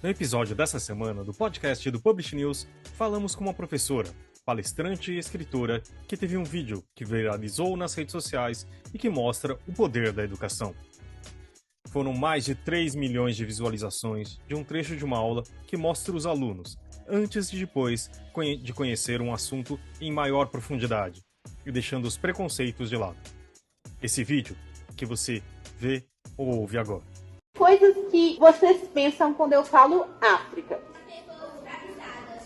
No episódio dessa semana do podcast do Publish News, falamos com uma professora, palestrante e escritora que teve um vídeo que viralizou nas redes sociais e que mostra o poder da educação. Foram mais de 3 milhões de visualizações de um trecho de uma aula que mostra os alunos, antes e depois de conhecer um assunto em maior profundidade e deixando os preconceitos de lado. Esse vídeo que você vê ou ouve agora. Coisas que vocês pensam quando eu falo África.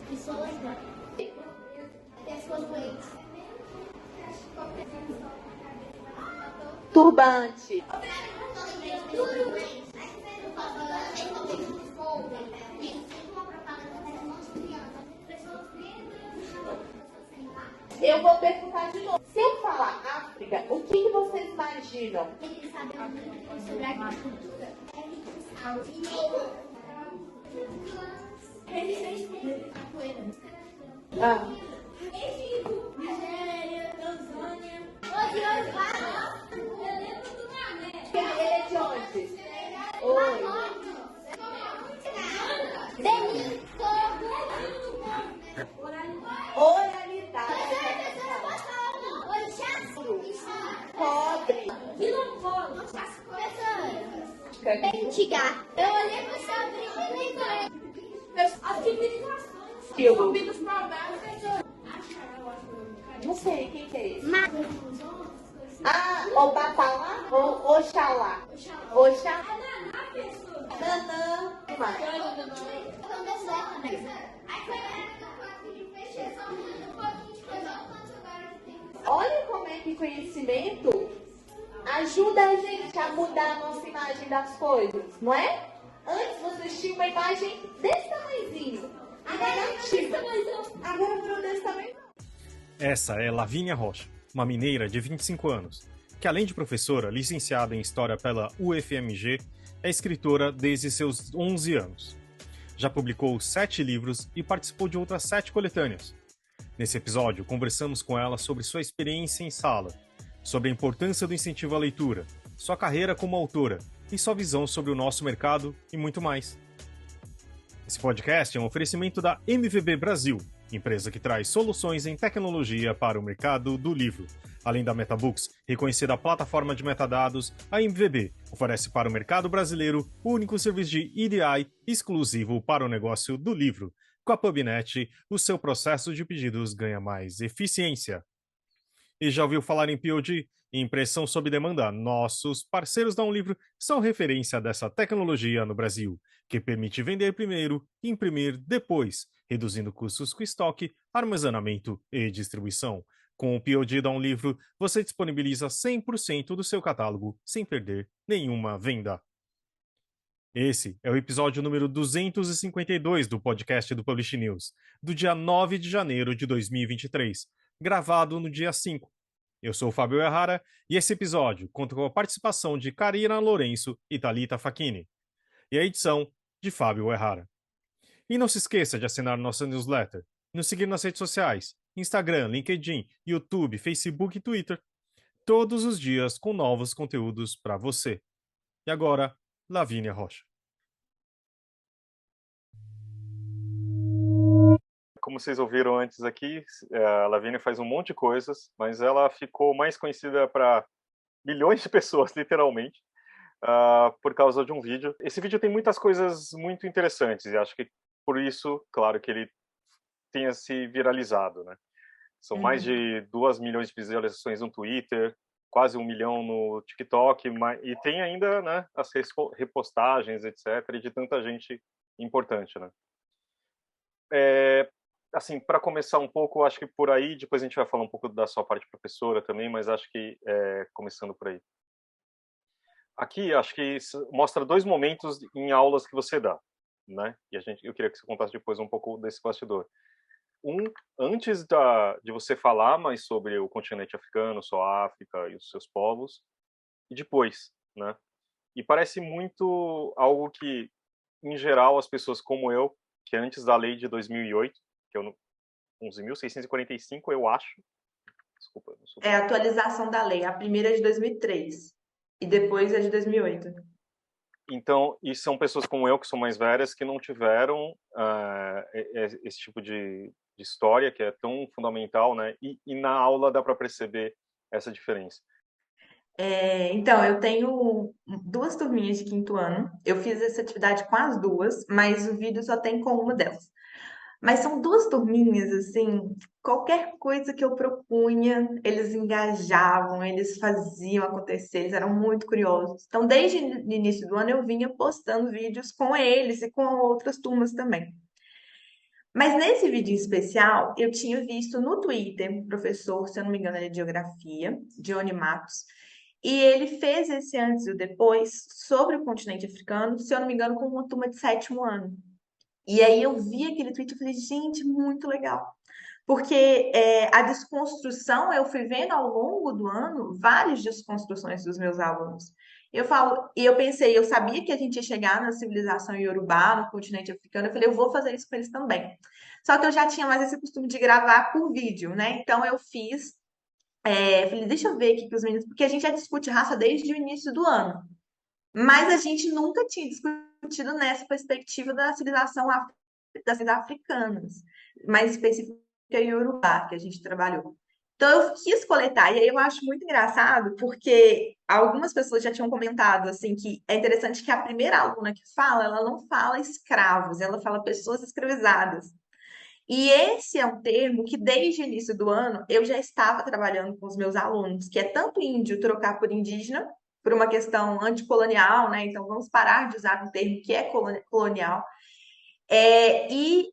Pessoas doentes. Turbante. Eu vou perguntar de novo. Se eu falar África, o que vocês imaginam? Eles sabem sobre a agricultura. Capoeira. Egito, Nigéria, Tanzânia. Hoje vai. Eu lembro do Mané. Ele é de onde? Benin. Oralidade. Pobre. Bentigar. Eu olhei pro seu brinco e lembrei. As civilizações. Filme. Dos provérbios. Não sei, quem que é esse? Mas... Obatalá ou Oxalá? Oxalá. Nanã. Olha como é que conhecimento ajuda a gente a mudar a nossa imagem das coisas, não é? Antes vocês tinham uma imagem desse tamanhozinho, negativa. Agora virou desse tamanho. Essa é Lavínia Rocha, uma mineira de 25 anos, que além de professora licenciada em História pela UFMG, é escritora desde seus 11 anos. Já publicou 7 livros e participou de outras 7 coletâneas. Nesse episódio, conversamos com ela sobre sua experiência em sala, sobre a importância do incentivo à leitura, sua carreira como autora e sua visão sobre o nosso mercado e muito mais. Esse podcast é um oferecimento da MVB Brasil, empresa que traz soluções em tecnologia para o mercado do livro. Além da MetaBooks, reconhecida plataforma de metadados, a MVB oferece para o mercado brasileiro o único serviço de EDI exclusivo para o negócio do livro. Com a PubNet, o seu processo de pedidos ganha mais eficiência. E já ouviu falar em POD? Impressão sob demanda. Nossos parceiros da Livro são referência dessa tecnologia no Brasil, que permite vender primeiro e imprimir depois, reduzindo custos com estoque, armazenamento e distribuição. Com o POD da Livro, você disponibiliza 100% do seu catálogo sem perder nenhuma venda. Esse é o episódio número 252 do podcast do Publish News, do dia 9 de janeiro de 2023, gravado no dia 5. Eu sou o Fábio Errara e esse episódio conta com a participação de Karina Lourenço e Thalita Facchini, e a edição de Fábio Errara. E não se esqueça de assinar nossa newsletter, nos seguir nas redes sociais, Instagram, LinkedIn, YouTube, Facebook e Twitter, todos os dias com novos conteúdos para você. E agora, Lavínia Rocha. Como vocês ouviram antes aqui, a Lavínia faz um monte de coisas, mas ela ficou mais conhecida para milhões de pessoas, literalmente, por causa de um vídeo. Esse vídeo tem muitas coisas muito interessantes, e acho que por isso, claro, que ele tenha se viralizado, né? São mais de 2 milhões de visualizações no Twitter, quase 1 milhão no TikTok, e tem ainda, né, as repostagens, etc., e de tanta gente importante, né? Assim, para começar um pouco, acho que por aí, depois a gente vai falar um pouco da sua parte professora também, mas acho que começando por aí. Aqui, acho que mostra 2 momentos em aulas que você dá, né? E eu queria que você contasse depois um pouco desse bastidor. Antes de você falar mais sobre o continente africano, sua África e os seus povos, e depois, né? E parece muito algo que, em geral, as pessoas como eu, que antes da lei de 2008, que é 11.645, eu acho. Desculpa, não sou... É a atualização da lei. A primeira é de 2003 e depois é de 2008. Então, e são pessoas como eu, que são mais velhas, que não tiveram esse tipo de história, que é tão fundamental, né? E na aula dá para perceber essa diferença. Então, eu tenho duas turminhas de quinto ano. Eu fiz essa atividade com as duas, mas o vídeo só tem com uma delas. Mas são duas turminhas, assim, qualquer coisa que eu propunha, eles engajavam, eles faziam acontecer, eles eram muito curiosos. Então, desde o início do ano, eu vinha postando vídeos com eles e com outras turmas também. Mas nesse vídeo em especial, eu tinha visto no Twitter um professor, se eu não me engano, ele é de geografia, Johnny Matos, e ele fez esse antes e o depois sobre o continente africano, se eu não me engano, com uma turma de sétimo ano. E aí eu vi aquele tweet e falei, gente, muito legal. Porque a desconstrução, eu fui vendo ao longo do ano várias desconstruções dos meus alunos. Eu falo, e eu pensei, eu sabia que a gente ia chegar na civilização iorubá, no continente africano, eu falei, eu vou fazer isso com eles também. Só que eu já tinha mais esse costume de gravar por vídeo, né? Então eu fiz, falei, deixa eu ver aqui com os meninos, porque a gente já discute raça desde o início do ano. Mas a gente nunca tinha discutido nessa perspectiva da civilização das africanas, mais específica Iorubá, que a gente trabalhou. Então eu quis coletar, e aí eu acho muito engraçado, porque algumas pessoas já tinham comentado assim que é interessante que a primeira aluna que fala, ela não fala escravos, ela fala pessoas escravizadas. E esse é um termo que desde o início do ano eu já estava trabalhando com os meus alunos, que é tanto índio trocar por indígena, por uma questão anticolonial, né? Então vamos parar de usar um termo que é colonial. E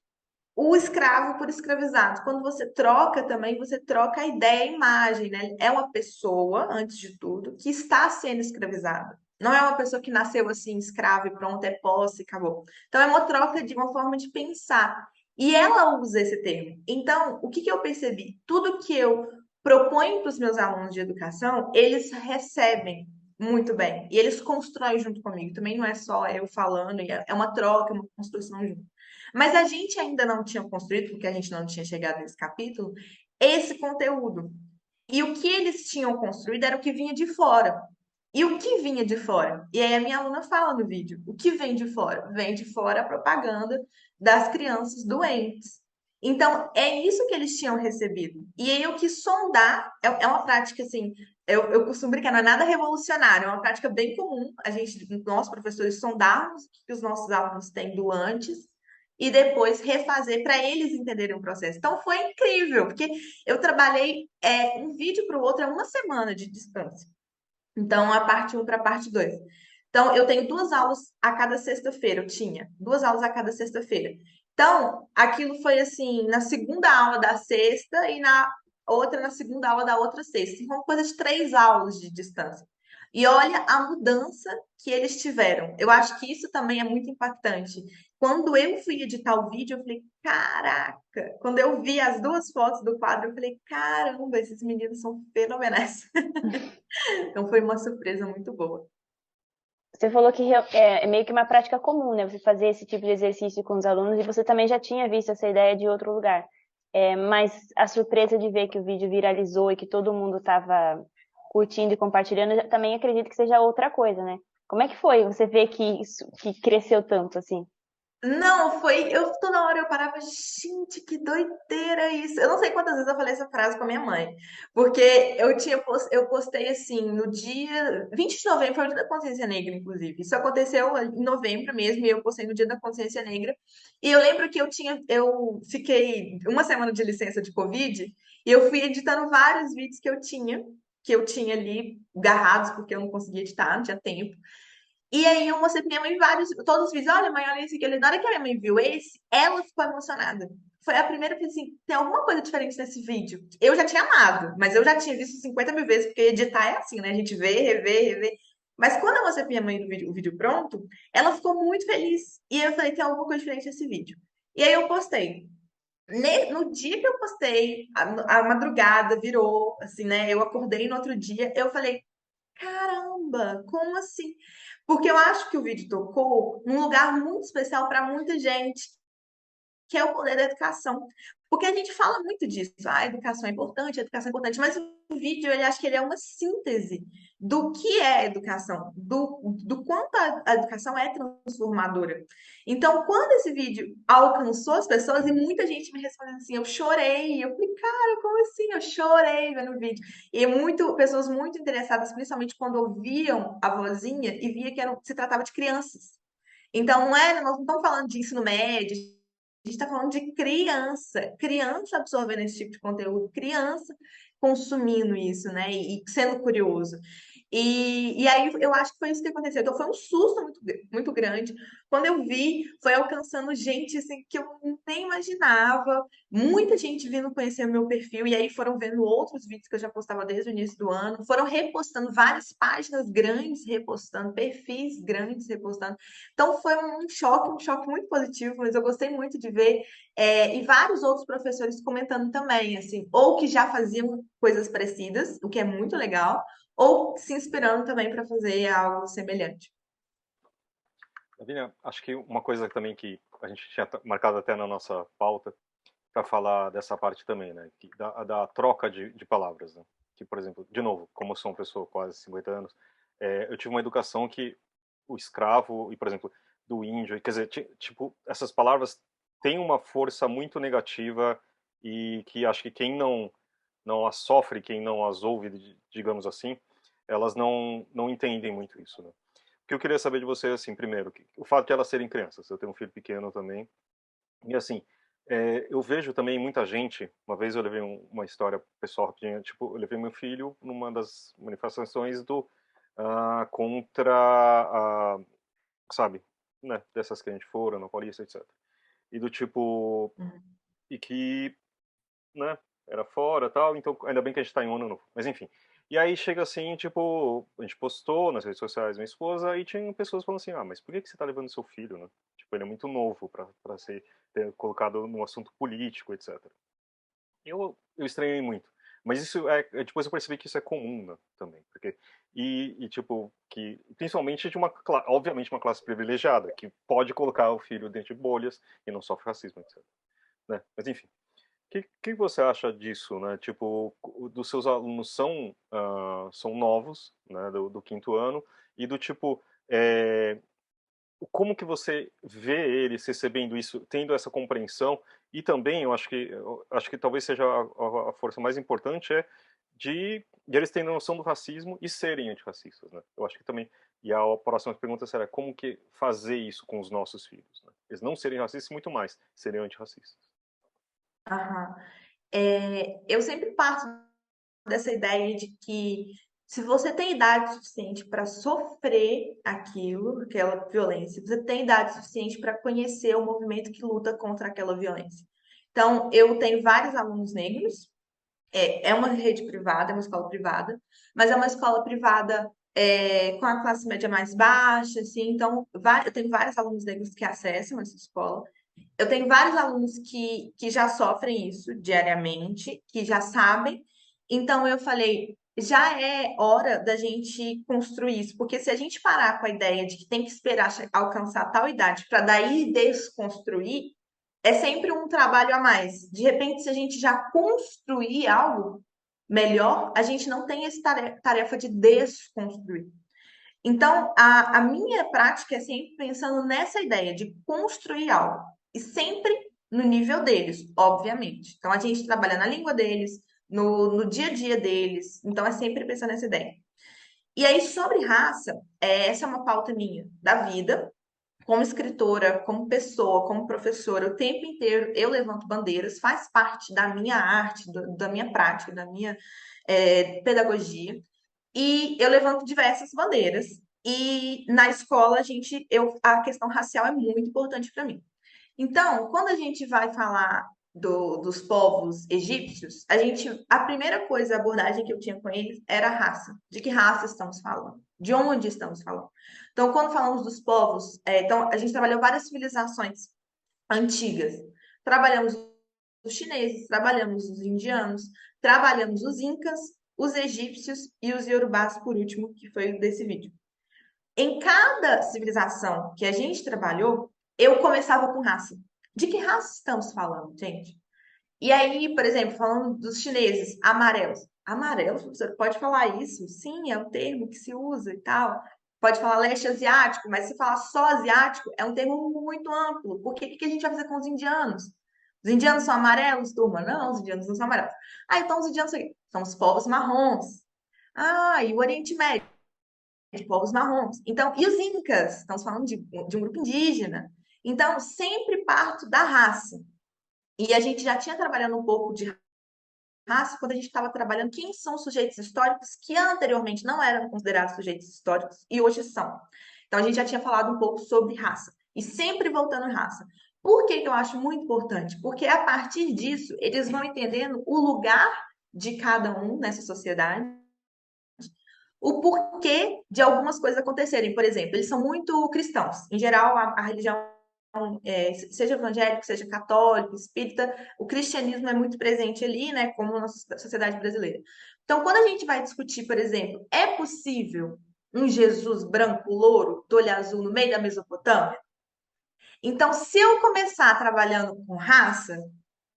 o escravo por escravizado. Quando você troca também, você troca a ideia, a imagem, né? É uma pessoa, antes de tudo, que está sendo escravizada. Não é uma pessoa que nasceu assim, escrava e pronto, é posse, acabou. Então é uma troca de uma forma de pensar. E ela usa esse termo. Então, o que que eu percebi? Tudo que eu proponho para os meus alunos de educação, eles recebem muito bem. E eles constroem junto comigo. Também não é só eu falando, é uma troca, uma construção junto. Mas a gente ainda não tinha construído, porque a gente não tinha chegado nesse capítulo, esse conteúdo. E o que eles tinham construído era o que vinha de fora. E o que vinha de fora? E aí a minha aluna fala no vídeo: o que vem de fora? Vem de fora a propaganda das crianças doentes. Então, é isso que eles tinham recebido. E aí eu quis sondar, é uma prática assim, eu costumo brincar, não é nada revolucionário, é uma prática bem comum, a gente, nós professores, sondarmos o que os nossos alunos têm do antes e depois refazer para eles entenderem o processo. Então foi incrível, porque eu trabalhei um vídeo para o outro, é uma semana de distância. Então, a parte um para a parte 2. Então, eu tenho duas aulas a cada sexta-feira. Eu tinha duas aulas a cada sexta-feira. Então, aquilo foi assim, na segunda aula da sexta e na outra, na segunda aula da outra sexta. Uma coisa de 3 aulas de distância. E olha a mudança que eles tiveram. Eu acho que isso também é muito impactante. Quando eu fui editar o vídeo, eu falei, caraca! Quando eu vi as duas fotos do quadro, eu falei, caramba, esses meninos são fenomenais. Então foi uma surpresa muito boa. Você falou que é meio que uma prática comum, né? Você fazer esse tipo de exercício com os alunos e você também já tinha visto essa ideia de outro lugar. Mas a surpresa de ver que o vídeo viralizou e que todo mundo estava curtindo e compartilhando, eu também acredito que seja outra coisa, né? Como é que foi você ver que isso que cresceu tanto assim? Não, foi. Eu toda hora eu parava, gente, que doideira isso. Eu não sei quantas vezes eu falei essa frase com a minha mãe, porque eu postei assim no dia 20 de novembro, foi o dia da Consciência Negra, inclusive. Isso aconteceu em novembro mesmo, e eu postei no dia da Consciência Negra. E eu lembro que eu fiquei uma semana de licença de Covid, e eu fui editando vários vídeos que eu tinha ali garrados, porque eu não conseguia editar, não tinha tempo. E aí eu mostrei pra minha mãe todos os vídeos. Olha, mãe, olha esse aqui. Na hora que a minha mãe viu esse, ela ficou emocionada. Foi a primeira que assim, tem alguma coisa diferente nesse vídeo. Eu já tinha amado, mas eu já tinha visto 50 mil vezes, porque editar é assim, né? A gente vê, revê, revê. Mas quando eu mostrei pra minha mãe o vídeo pronto, ela ficou muito feliz. E eu falei, tem alguma coisa diferente nesse vídeo. E aí eu postei. No dia que eu postei, a madrugada virou, assim, né? Eu acordei no outro dia, eu falei, caramba, como assim? Porque eu acho que o vídeo tocou num lugar muito especial para muita gente que é o poder da educação. Porque a gente fala muito disso, a educação é importante, mas o vídeo, ele acho que ele é uma síntese do que é educação, do quanto a educação é transformadora. Então, quando esse vídeo alcançou as pessoas, e muita gente me respondeu assim, eu chorei, eu falei, cara, como assim? Eu chorei vendo o vídeo. E pessoas muito interessadas, principalmente quando ouviam a vozinha e via que se tratava de crianças. Então, nós não estamos falando de ensino médio, a gente está falando de criança absorvendo esse tipo de conteúdo, criança consumindo isso, né? E sendo curioso. E aí eu acho que foi isso que aconteceu. Então foi um susto muito grande. Quando eu vi, foi alcançando gente assim, que eu nem imaginava. Muita gente vindo conhecer o meu perfil, e aí foram vendo outros vídeos que eu já postava desde o início do ano. Foram repostando várias páginas grandes, repostando, perfis grandes repostando. Então foi um choque muito positivo, mas eu gostei muito de ver. E vários outros professores comentando também, assim, ou que já faziam coisas parecidas, o que é muito legal, ou se inspirando também para fazer algo semelhante. Lavínia, acho que uma coisa também que a gente tinha marcado até na nossa pauta para falar dessa parte também, né? Da troca de palavras, né? Que, por exemplo, de novo, como eu sou uma pessoa quase 50 anos, eu tive uma educação que o escravo e, por exemplo, do índio, quer dizer, tipo, essas palavras têm uma força muito negativa e que acho que quem não as sofre, quem não as ouve, digamos assim, elas não entendem muito isso, né? O que eu queria saber de você, assim, primeiro, o fato de elas serem crianças, eu tenho um filho pequeno também, e assim, eu vejo também muita gente, uma vez eu levei uma história pessoal, tipo, eu levei meu filho numa das manifestações contra, sabe, né, dessas que a gente foram, na Paulista, etc. E do tipo, e que, né, era fora tal, então ainda bem que a gente tá em um ano novo, mas enfim. E aí chega assim, tipo, a gente postou nas redes sociais, minha esposa, e tinha pessoas falando assim, mas por que você tá levando seu filho, né? Tipo, ele é muito novo pra ser colocado num assunto político, etc. Eu estranhei muito. Mas isso depois eu percebi que isso é comum, né, também, porque tipo que principalmente de obviamente uma classe privilegiada que pode colocar o filho dentro de bolhas e não sofre racismo, etc. Né? Mas enfim, que você acha disso, né? Tipo, dos seus alunos são novos, né, do quinto ano e do tipo como que você vê eles recebendo isso, tendo essa compreensão e também eu acho que talvez seja a força mais importante de eles terem noção do racismo e serem antirracistas, né? Eu acho que também e a próxima pergunta será como que fazer isso com os nossos filhos, né? Eles não serem racistas, muito mais serem antirracistas. Aham. Eu sempre parto dessa ideia de que se você tem idade suficiente para sofrer aquela violência, você tem idade suficiente para conhecer o movimento que luta contra aquela violência. Então, eu tenho vários alunos negros, é uma rede privada, é uma escola privada, mas é uma escola privada com a classe média mais baixa, assim, então eu tenho vários alunos negros que acessam essa escola. Eu tenho vários alunos que já sofrem isso diariamente, que já sabem. Então eu falei, já é hora da gente construir isso, porque se a gente parar com a ideia de que tem que esperar alcançar tal idade para daí desconstruir, é sempre um trabalho a mais. De repente, se a gente já construir algo melhor, a gente não tem essa tarefa de desconstruir. Então, a minha prática é sempre pensando nessa ideia de construir algo. E sempre no nível deles, obviamente. Então, a gente trabalha na língua deles, no dia a dia deles. Então, é sempre pensando nessa ideia. E aí, sobre raça, essa é uma pauta minha da vida. Como escritora, como pessoa, como professora, o tempo inteiro eu levanto bandeiras, faz parte da minha arte, da minha prática, da minha pedagogia. E eu levanto diversas bandeiras. E na escola, a questão racial é muito importante para mim. Então, quando a gente vai falar dos povos egípcios, a primeira coisa, a abordagem que eu tinha com eles era a raça. De que raça estamos falando? De onde estamos falando? Então, quando falamos dos povos, então a gente trabalhou várias civilizações antigas. Trabalhamos os chineses, trabalhamos os indianos, trabalhamos os incas, os egípcios e os iorubás, por último, que foi desse vídeo. Em cada civilização que a gente trabalhou, eu começava com raça. De que raça estamos falando, gente? E aí, por exemplo, falando dos chineses, amarelos. Amarelos, professor, pode falar isso? Sim, é um termo que se usa e tal. Pode falar leste asiático, mas se falar só asiático, é um termo muito amplo. Porque o que a gente vai fazer com os indianos? Os indianos são amarelos, turma? Não, os indianos não são amarelos. Ah, então os indianos são os povos marrons. Ah, e o Oriente Médio, de povos marrons. Então, e os incas? Estamos falando de um grupo indígena. Então, sempre parto da raça. E a gente já tinha trabalhado um pouco de raça quando a gente estava trabalhando quem são os sujeitos históricos que anteriormente não eram considerados sujeitos históricos e hoje são. Então, a gente já tinha falado um pouco sobre raça. E sempre voltando em raça. Por que que eu acho muito importante? Porque a partir disso, eles vão entendendo o lugar de cada um nessa sociedade, o porquê de algumas coisas acontecerem. Por exemplo, eles são muito cristãos. Em geral, a religião, seja evangélico, seja católico, espírita, o cristianismo é muito presente ali, né, como na sociedade brasileira. Então, quando a gente vai discutir, por exemplo, é possível um Jesus branco, louro, do olho azul no meio da Mesopotâmia? Então, se eu começar trabalhando com raça,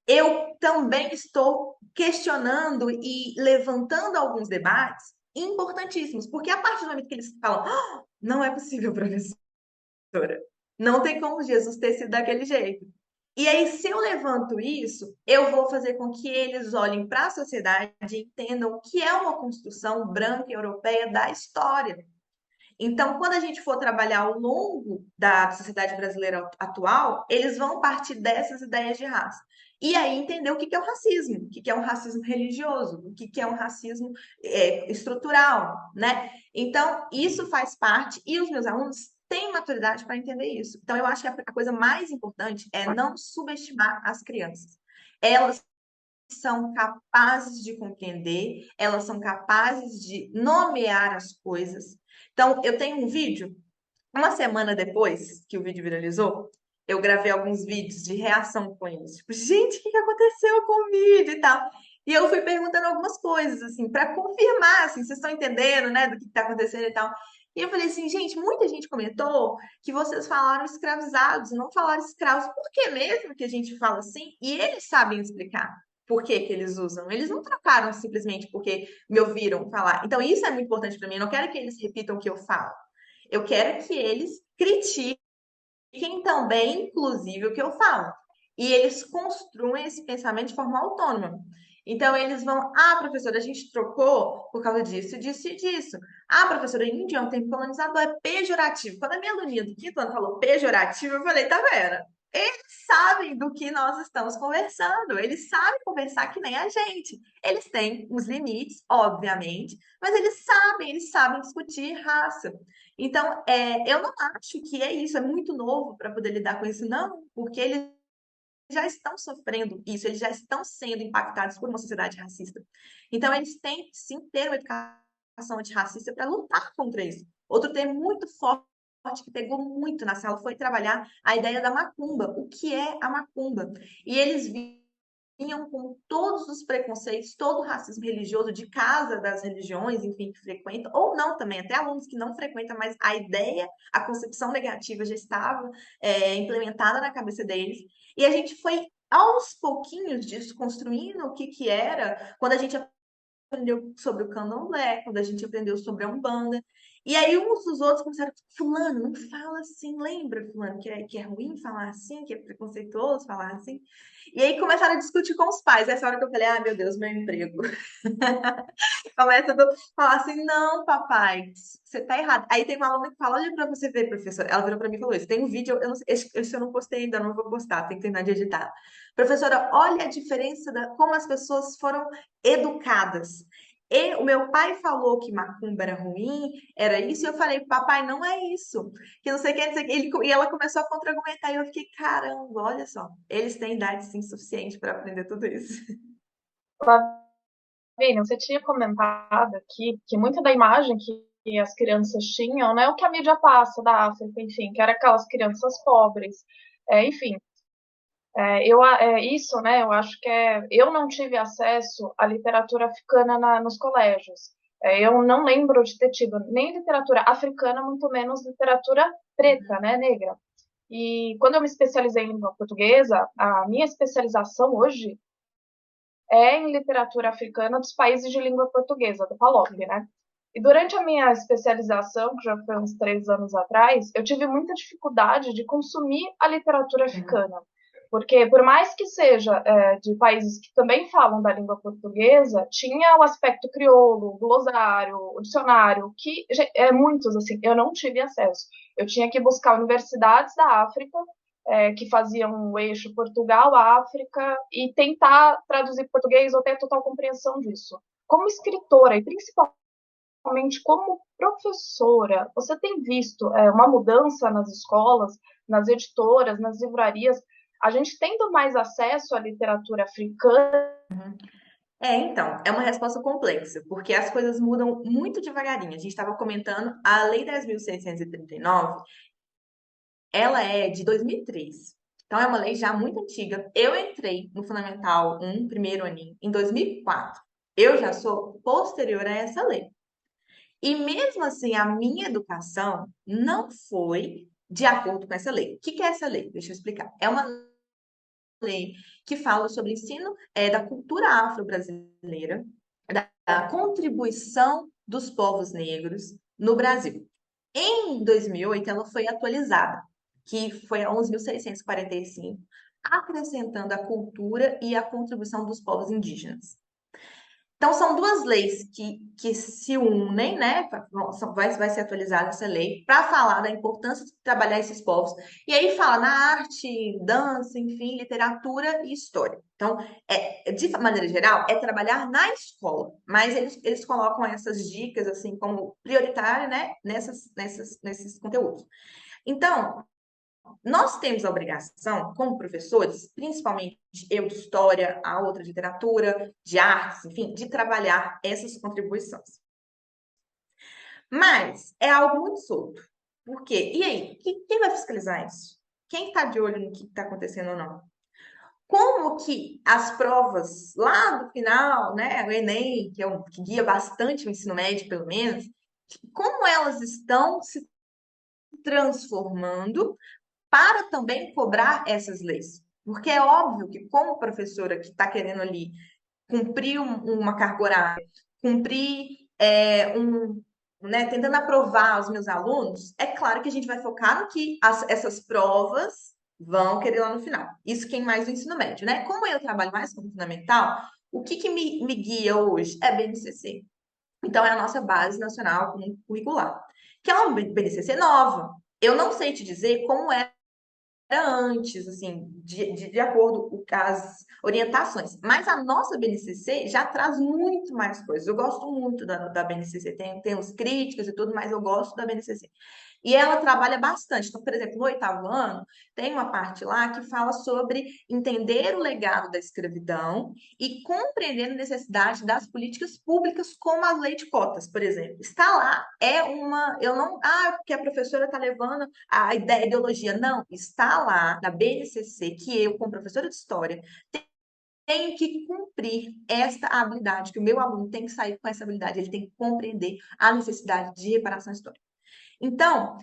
eu também estou questionando e levantando alguns debates importantíssimos, porque a partir do momento que eles falam, "Ah, não é possível, professora, não tem como Jesus ter sido daquele jeito." E aí, se eu levanto isso, eu vou fazer com que eles olhem para a sociedade e entendam que é uma construção branca e europeia da história. Então, quando a gente for trabalhar ao longo da sociedade brasileira atual, eles vão partir dessas ideias de raça. E aí entender o que é o racismo, o que é um racismo religioso, o que é um racismo estrutural, né? Então, isso faz parte, e os meus alunos têm maturidade para entender isso. Então, eu acho que a coisa mais importante é não subestimar as crianças. Elas são capazes de compreender, elas são capazes de nomear as coisas. Então, eu tenho um vídeo, uma semana depois que o vídeo viralizou, eu gravei alguns vídeos de reação com eles. Tipo, gente, o que aconteceu com o vídeo e tal? E eu fui perguntando algumas coisas, assim, para confirmar, assim, vocês estão entendendo, né, do que está acontecendo e tal. E eu falei assim, gente, muita gente comentou que vocês falaram escravizados, não falaram escravos. Por que mesmo que a gente fala assim? E eles sabem explicar por que que eles usam. Eles não trocaram simplesmente porque me ouviram falar. Então, isso é muito importante para mim. Eu não quero que eles repitam o que eu falo. Eu quero que eles critiquem também, inclusive, o que eu falo. E eles construem esse pensamento de forma autônoma. Então, eles vão, professora, a gente trocou por causa disso, disso e disso. Professora, índio é um termo colonizador, é pejorativo. Quando a minha aluninha do quinto ano falou pejorativo, eu falei, tá vendo? Eles sabem do que nós estamos conversando, eles sabem conversar que nem a gente. Eles têm os limites, obviamente, mas eles sabem discutir raça. Então, eu não acho que é isso, é muito novo para poder lidar com isso, não, porque eles já estão sofrendo isso, eles já estão sendo impactados por uma sociedade racista. Então, eles têm sim ter uma educação antirracista para lutar contra isso. Outro tema muito forte que pegou muito na sala foi trabalhar a ideia da macumba. O que é a macumba? E eles vinham com todos os preconceitos, todo o racismo religioso de casa das religiões, enfim, que frequentam, ou não também, até alunos que não frequentam, mas a ideia, a concepção negativa já estava implementada na cabeça deles. E a gente foi, aos pouquinhos disso, construindo o que era, quando a gente aprendeu sobre o candomblé, quando a gente aprendeu sobre a Umbanda. E aí uns dos outros começaram, fulano, não fala assim, lembra, fulano, que é ruim falar assim, que é preconceituoso falar assim. E aí começaram a discutir com os pais. Essa hora que eu falei, meu Deus, meu emprego. Começa a falar assim, não, papai, você tá errado. Aí tem uma aluna que fala, olha pra você ver, professora. Ela virou pra mim e falou isso. Tem um vídeo, eu não sei, esse eu não postei ainda, não vou postar, tem que terminar de editar. Professora, olha a diferença da como as pessoas foram educadas. E o meu pai falou que macumba era ruim, era isso, e eu falei, papai, não é isso. Que não sei o que, não sei o que. E ela começou a contra-argumentar, e eu fiquei, caramba, olha só, eles têm idade sim suficiente para aprender tudo isso. Flavinha, você tinha comentado aqui que muita da imagem que as crianças tinham, né, o que a mídia passa da África, enfim, que era aquelas crianças pobres, enfim. Isso, né, eu acho que eu não tive acesso à literatura africana nos colégios. Eu não lembro de ter tido nem literatura africana, muito menos literatura preta, né, negra. E quando eu me especializei em língua portuguesa, a minha especialização hoje é em literatura africana dos países de língua portuguesa, do PALOP, né? E durante a minha especialização, que já foi uns 3 anos atrás, eu tive muita dificuldade de consumir a literatura africana. Porque, por mais que seja de países que também falam da língua portuguesa, tinha o aspecto crioulo, o glossário, o dicionário, que muitos, assim, eu não tive acesso. Eu tinha que buscar universidades da África que faziam o eixo Portugal-África e tentar traduzir português ou ter total compreensão disso. Como escritora e principalmente como professora, você tem visto uma mudança nas escolas, nas editoras, nas livrarias, a gente tendo mais acesso à literatura africana? Então, é uma resposta complexa, porque as coisas mudam muito devagarinho. A gente estava comentando, a Lei 10.639, ela é de 2003. Então, é uma lei já muito antiga. Eu entrei no Fundamental 1, primeiro aninho, em 2004. Eu já sou posterior a essa lei. E mesmo assim, a minha educação não foi de acordo com essa lei. O que é essa lei? Deixa eu explicar. É uma lei que fala sobre o ensino da cultura afro-brasileira, da contribuição dos povos negros no Brasil. Em 2008, ela foi atualizada, que foi a 11.645, acrescentando a cultura e a contribuição dos povos indígenas. Então, são duas leis que se unem, né? Vai ser atualizada essa lei para falar da importância de trabalhar esses povos. E aí fala na arte, dança, enfim, literatura e história. Então, de maneira geral, é trabalhar na escola. Mas eles colocam essas dicas, assim, como prioritária, né? Nesses conteúdos. Então, nós temos a obrigação, como professores, principalmente eu de história, a outra de literatura, de artes, enfim, de trabalhar essas contribuições. Mas é algo muito solto. Por quê? E aí, quem vai fiscalizar isso? Quem está de olho no que está acontecendo ou não? Como que as provas lá no final, né, o Enem, que guia bastante o ensino médio, pelo menos, como elas estão se transformando para também cobrar essas leis. Porque é óbvio que, como professora que está querendo ali cumprir uma carga horária, cumprir tentando aprovar os meus alunos, é claro que a gente vai focar no que essas provas vão querer lá no final. Isso quem mais do ensino médio, né? Como eu trabalho mais com fundamental, o que me guia hoje é BNCC. Então, é a nossa base nacional curricular, que é uma BNCC nova. Eu não sei te dizer como é antes, assim, de acordo com as orientações. Mas a nossa BNCC já traz muito mais coisas. Eu gosto muito da BNCC, tem os críticas e tudo, mas eu gosto da BNCC. E ela trabalha bastante. Então, por exemplo, no 8º ano, tem uma parte lá que fala sobre entender o legado da escravidão e compreender a necessidade das políticas públicas, como a lei de cotas, por exemplo. Está lá, eu não, porque a professora está levando a ideologia. Não, está lá na BNCC, que eu, como professora de história, tenho que cumprir esta habilidade, que o meu aluno tem que sair com essa habilidade, ele tem que compreender a necessidade de reparação histórica. Então,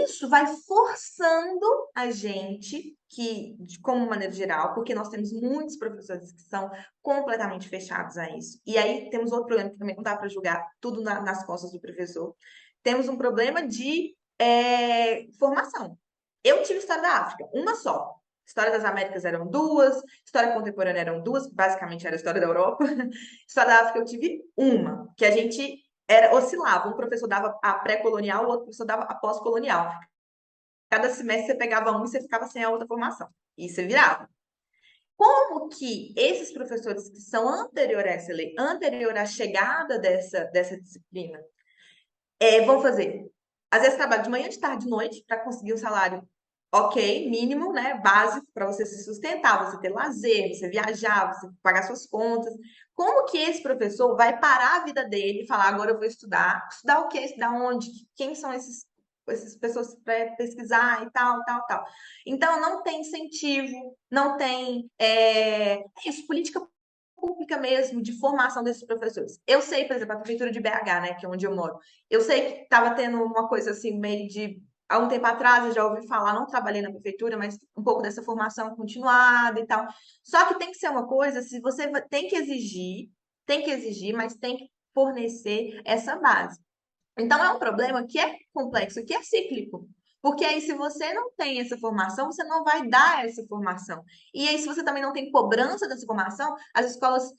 isso vai forçando a gente, como maneira geral, porque nós temos muitos professores que são completamente fechados a isso. E aí temos outro problema que também não dá para julgar tudo nas costas do professor. Temos um problema de formação. Eu tive História da África, uma só. História das Américas eram 2, História Contemporânea eram 2, basicamente era a História da Europa. História da África eu tive uma, que a gente oscilava. Um professor dava a pré-colonial, o outro professor dava a pós-colonial. Cada semestre você pegava um e você ficava sem a outra formação. E você virava. Como que esses professores que são anterior a essa lei, anterior à chegada dessa disciplina, vão fazer? Às vezes trabalham de manhã, de tarde, de noite, para conseguir um salário mínimo, né, básico, para você se sustentar, você ter lazer, você viajar, você pagar suas contas. Como que esse professor vai parar a vida dele e falar, agora eu vou estudar? Estudar o quê? Estudar onde? Quem são essas pessoas para pesquisar e tal, tal, tal. Então, não tem incentivo, não tem política pública mesmo de formação desses professores. Eu sei, por exemplo, a prefeitura de BH, né, que é onde eu moro, eu sei que estava tendo uma coisa assim, meio de há um tempo atrás eu já ouvi falar, não trabalhei na prefeitura, mas um pouco dessa formação continuada e tal. Só que tem que ser uma coisa, se você tem que exigir, mas tem que fornecer essa base. Então, é um problema que é complexo, que é cíclico. Porque aí, se você não tem essa formação, você não vai dar essa formação. E aí, se você também não tem cobrança dessa formação, as escolas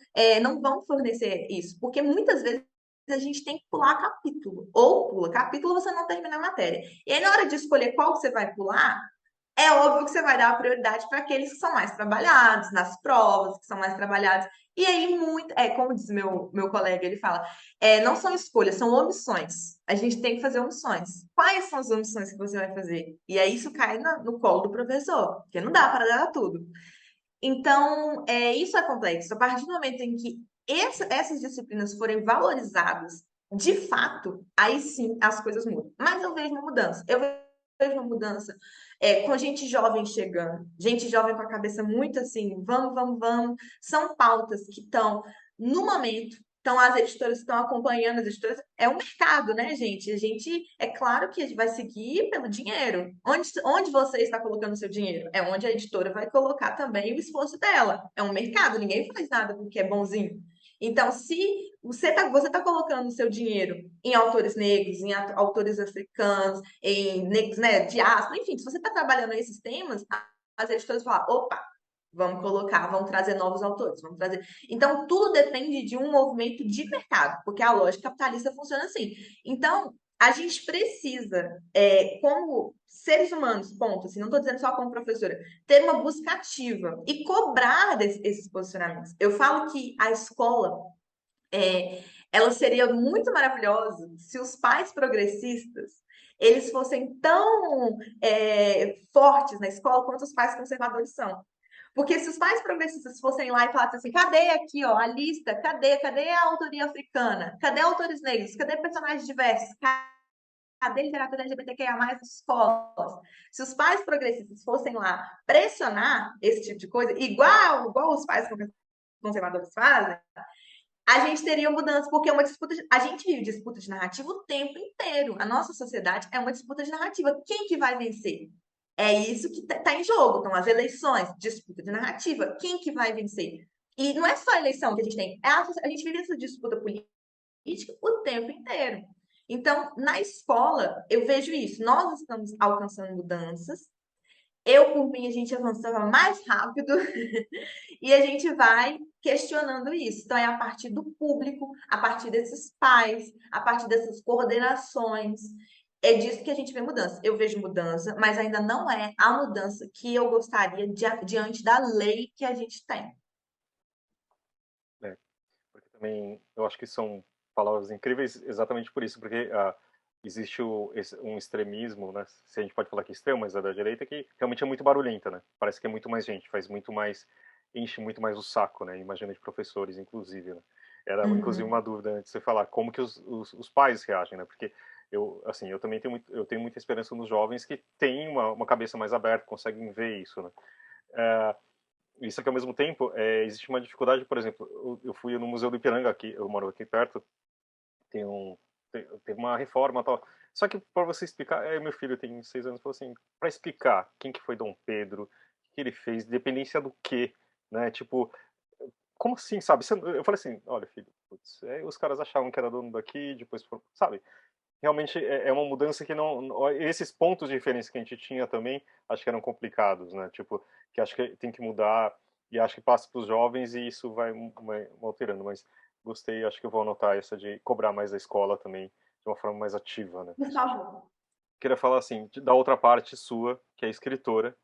não vão fornecer isso. Porque muitas vezes a gente tem que pular capítulo. Ou pula capítulo, você não termina a matéria. E aí, na hora de escolher qual que você vai pular, é óbvio que você vai dar a prioridade para aqueles que são mais trabalhados, nas provas, que são mais trabalhados. E aí, como diz meu colega, ele fala, não são escolhas, são omissões. A gente tem que fazer omissões. Quais são as omissões que você vai fazer? E aí isso cai no colo do professor, porque não dá para dar tudo. Então, isso é complexo. A partir do momento em que essas disciplinas forem valorizadas de fato, aí sim as coisas mudam. Mas eu vejo uma mudança. Eu vejo uma mudança com gente jovem chegando, gente jovem com a cabeça muito assim, vamos, vamos, vamos. São pautas que estão no momento. Então, as editoras estão acompanhando, as editoras. É um mercado, né, gente? A gente, é claro que a gente vai seguir pelo dinheiro. Onde você está colocando o seu dinheiro? É onde a editora vai colocar também o esforço dela. É um mercado, ninguém faz nada porque é bonzinho. Então, se você tá colocando o seu dinheiro em autores negros, em autores africanos, em negros, né, diáspora, enfim, se você está trabalhando esses temas, as editoras falam, opa, vamos colocar, vamos trazer novos autores, vamos trazer. Então, tudo depende de um movimento de mercado, porque a lógica capitalista funciona assim. Então, a gente precisa, como seres humanos, ponto, assim, não estou dizendo só como professora, ter uma busca ativa e cobrar esses posicionamentos. Eu falo que a escola, ela seria muito maravilhosa se os pais progressistas eles fossem tão fortes na escola quanto os pais conservadores são. Porque se os pais progressistas fossem lá e falassem assim, cadê aqui, ó, a lista? Cadê a autoria africana? Cadê autores negros? Cadê personagens diversos? Cadê literatura LGBTQIA+, nas escolas? Se os pais progressistas fossem lá pressionar esse tipo de coisa, igual os pais conservadores fazem, a gente teria mudança, porque é uma disputa. A gente vive disputa de narrativa o tempo inteiro. A nossa sociedade é uma disputa de narrativa. Quem que vai vencer? É isso que está em jogo. Então, as eleições, disputa de narrativa. Quem que vai vencer? E não é só a eleição que a gente tem. A gente vive essa disputa política o tempo inteiro. Então, na escola, eu vejo isso. Nós estamos alcançando mudanças. Eu, por mim, a gente avançava mais rápido e a gente vai questionando isso. Então, é a partir do público, a partir desses pais, a partir dessas coordenações. É disso que a gente vê mudança. Eu vejo mudança, mas ainda não é a mudança que eu gostaria diante da lei que a gente tem. Porque também eu acho que são palavras incríveis exatamente por isso, porque existe um extremismo, né? Se a gente pode falar que é extremo, mas é da direita, que realmente é muito barulhenta, né? Parece que é muito mais gente, faz muito mais, enche muito mais o saco, né? Imagina de professores, inclusive, né? Era, inclusive, uma dúvida antes de você falar como que os pais reagem, né? Porque assim, eu também eu tenho muita esperança nos jovens que têm uma cabeça mais aberta, conseguem ver isso, né? Isso que ao mesmo tempo existe uma dificuldade, por exemplo, eu fui no Museu do Ipiranga aqui, eu moro aqui perto, teve uma reforma e tal. Só que para você explicar, meu filho tem 6 anos, falou assim, para explicar quem que foi Dom Pedro, o que ele fez, dependência do quê, né? Tipo, como assim, sabe? Eu falei assim, olha, filho, putz, os caras achavam que era dono daqui, depois foram, sabe? Realmente é uma mudança que esses pontos de diferença que a gente tinha também, acho que eram complicados, né? Tipo, que acho que tem que mudar e acho que passa para os jovens e isso vai alterando, mas gostei, acho que eu vou anotar essa de cobrar mais da escola também, de uma forma mais ativa, né? Por favor. Queria falar assim, da outra parte sua, que é escritora,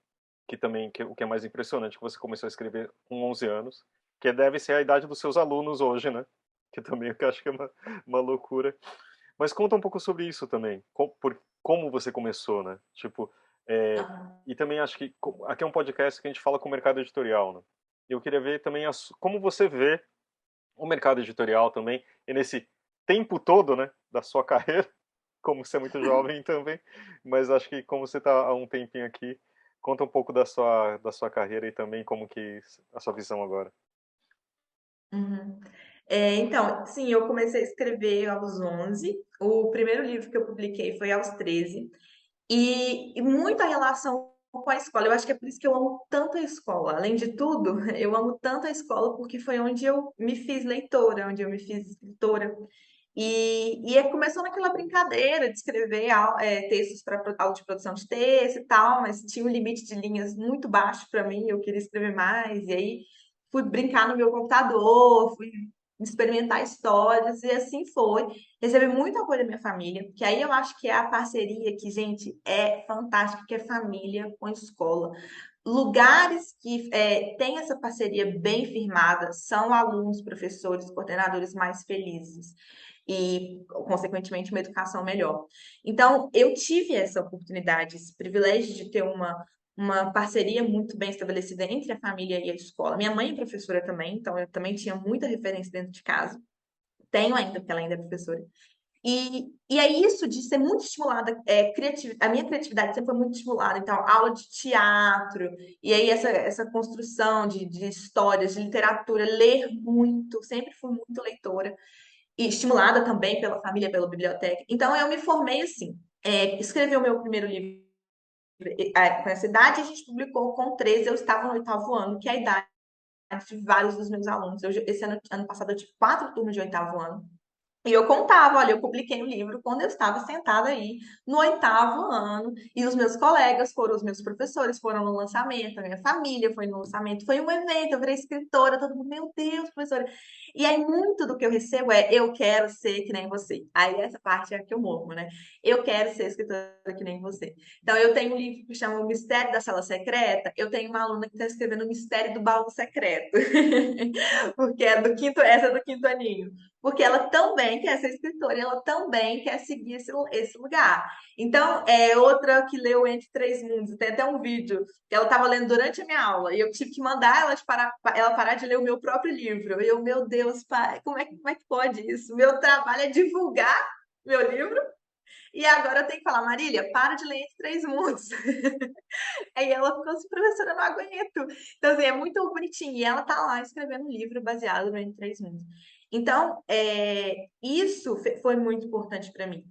que também, o que é mais impressionante, que você começou a escrever com 11 anos, que deve ser a idade dos seus alunos hoje, né? Que também eu acho que é uma loucura. Mas conta um pouco sobre isso também, como você começou, né? Tipo, e também acho que aqui é um podcast que a gente fala com o mercado editorial, né? Eu queria ver também como você vê o mercado editorial também, e nesse tempo todo, né, da sua carreira, como você é muito jovem também, mas acho que como você está há um tempinho aqui, conta um pouco da sua carreira e também como que a sua visão agora. Uhum. Então, sim, eu comecei a escrever aos 11. O primeiro livro que eu publiquei foi aos 13. e muito a relação com a escola. Eu acho que é por isso que eu amo tanto a escola. Além de tudo, eu amo tanto a escola porque foi onde eu me fiz leitora, onde eu me fiz escritora. Começou naquela brincadeira de escrever textos para aula de produção de texto e tal, mas tinha um limite de linhas muito baixo para mim, eu queria escrever mais, e aí fui brincar no meu computador, fui experimentar histórias, e assim foi. Recebi muito apoio da minha família, que aí eu acho que é a parceria que, gente, é fantástica, que é família com escola. Lugares que têm essa parceria bem firmada são alunos, professores, coordenadores mais felizes e, consequentemente, uma educação melhor. Então, eu tive essa oportunidade, esse privilégio de ter uma parceria muito bem estabelecida entre a família e a escola. Minha mãe é professora também, então eu também tinha muita referência dentro de casa. Tenho ainda, porque ela ainda é professora. E é isso de ser muito estimulada, a minha criatividade sempre foi muito estimulada. Então, aula de teatro, e aí essa construção de histórias, de literatura, ler muito, sempre fui muito leitora e estimulada também pela família, pela biblioteca. Então, eu me formei assim. Escrevi o meu primeiro livro com essa idade, a gente publicou com 13, eu estava no oitavo ano, que é a idade de vários dos meus alunos. Esse ano passado, eu tive 4 turmas de oitavo ano. E eu contava, olha, eu publiquei o livro quando eu estava sentada aí no oitavo ano, e os meus colegas foram, os meus professores foram no lançamento, a minha família foi no lançamento, foi um evento, eu virei escritora, todo mundo, meu Deus, professora. E aí muito do que eu recebo é, eu quero ser que nem você. Aí essa parte é a que eu morro, né? Eu quero ser escritora que nem você. Então eu tenho um livro que chama O Mistério da Sala Secreta, eu tenho uma aluna que está escrevendo O Mistério do Baú Secreto, porque essa é do quinto aninho, porque ela também quer ser escritora, e ela também quer seguir esse lugar. Então, é outra que leu Entre Três Mundos. Tem até um vídeo que ela estava lendo durante a minha aula, e eu tive que mandar ela parar de ler o meu próprio livro. E eu, meu Deus, pai, como é que pode isso? Meu trabalho é divulgar meu livro, e agora eu tenho que falar, Marília, para de ler Entre Três Mundos. Aí ela ficou assim, professora, eu não aguento. Então, assim, é muito bonitinho. E ela tá lá escrevendo um livro baseado no Entre Três Mundos. Então, isso foi muito importante para mim.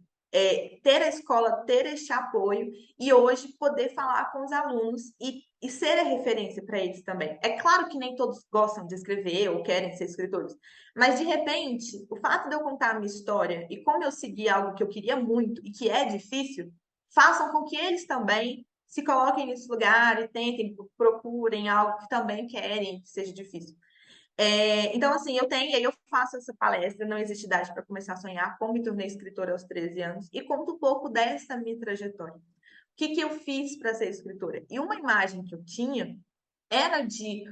Ter a escola, ter este apoio e hoje poder falar com os alunos e ser a referência para eles também. É claro que nem todos gostam de escrever ou querem ser escritores, mas de repente, o fato de eu contar a minha história e como eu segui algo que eu queria muito e que é difícil, façam com que eles também se coloquem nesse lugar e tentem, procurem algo que também querem que seja difícil. Então, assim, aí eu faço essa palestra, Não Existe Idade para Começar a Sonhar, como me tornei escritora aos 13 anos, e conto um pouco dessa minha trajetória. O que eu fiz para ser escritora? E uma imagem que eu tinha era de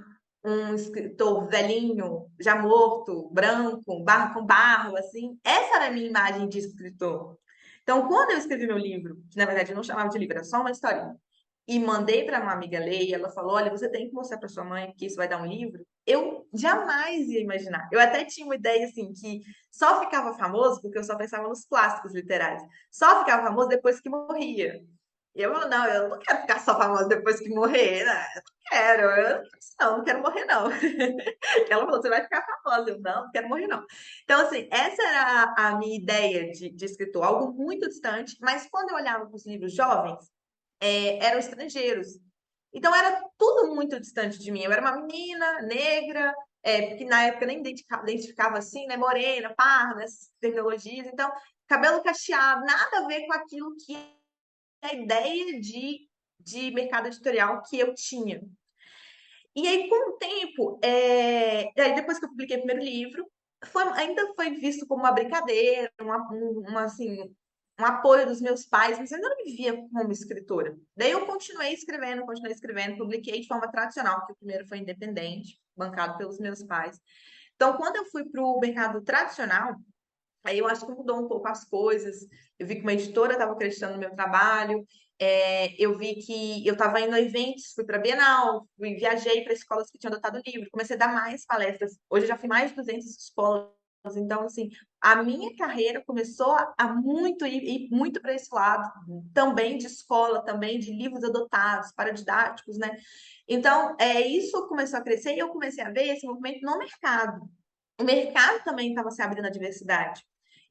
um escritor velhinho, já morto, branco, barro com barro, assim. Essa era a minha imagem de escritor. Então, quando eu escrevi meu livro, que na verdade eu não chamava de livro, era só uma historinha, e mandei para uma amiga ler, e ela falou: Olha, você tem que mostrar para sua mãe que isso vai dar um livro. Eu jamais ia imaginar. Eu até tinha uma ideia assim que só ficava famoso porque eu só pensava nos clássicos literários. Só ficava famoso depois que morria. E eu falei, não, eu não quero ficar só famosa depois que morrer, né? Eu não quero, não quero morrer, não. Ela falou, você vai ficar famosa. Eu, não quero morrer, não. Então, assim, essa era a minha ideia de escritor, algo muito distante, mas quando eu olhava para os livros jovens, eram estrangeiros. Então era tudo muito distante de mim. Eu era uma menina negra, porque na época nem identificava assim, né? Morena, parda, essas tecnologias. Então, cabelo cacheado, nada a ver com aquilo que é a ideia de mercado editorial que eu tinha. E aí, com o tempo, aí depois que eu publiquei o primeiro livro, ainda foi visto como uma brincadeira, assim, um apoio dos meus pais, mas eu ainda não me via como escritora. Daí eu continuei escrevendo, publiquei de forma tradicional, porque o primeiro foi independente, bancado pelos meus pais. Então, quando eu fui para o mercado tradicional, aí eu acho que mudou um pouco as coisas. Eu vi que uma editora estava acreditando no meu trabalho. Eu vi que eu estava indo a eventos, fui para a Bienal, viajei para escolas que tinham adotado o livro, comecei a dar mais palestras. Hoje eu já fui mais de 200 escolas. Então, assim, a minha carreira começou a muito ir muito para esse lado, também de escola, também de livros adotados, paradidáticos, né? Então, isso começou a crescer e eu comecei a ver esse movimento no mercado. O mercado também estava se abrindo à diversidade.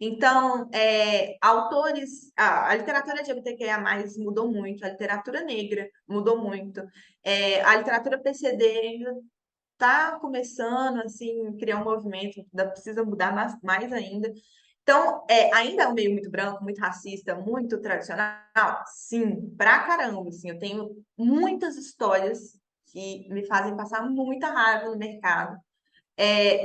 Então, autores, a literatura LGBTQIA+, mudou muito, a literatura negra mudou muito, a literatura PCD está começando assim, a criar um movimento, ainda precisa mudar mais ainda. Então, ainda é um meio muito branco, muito racista, muito tradicional? Sim, pra caramba, assim, eu tenho muitas histórias que me fazem passar muita raiva no mercado,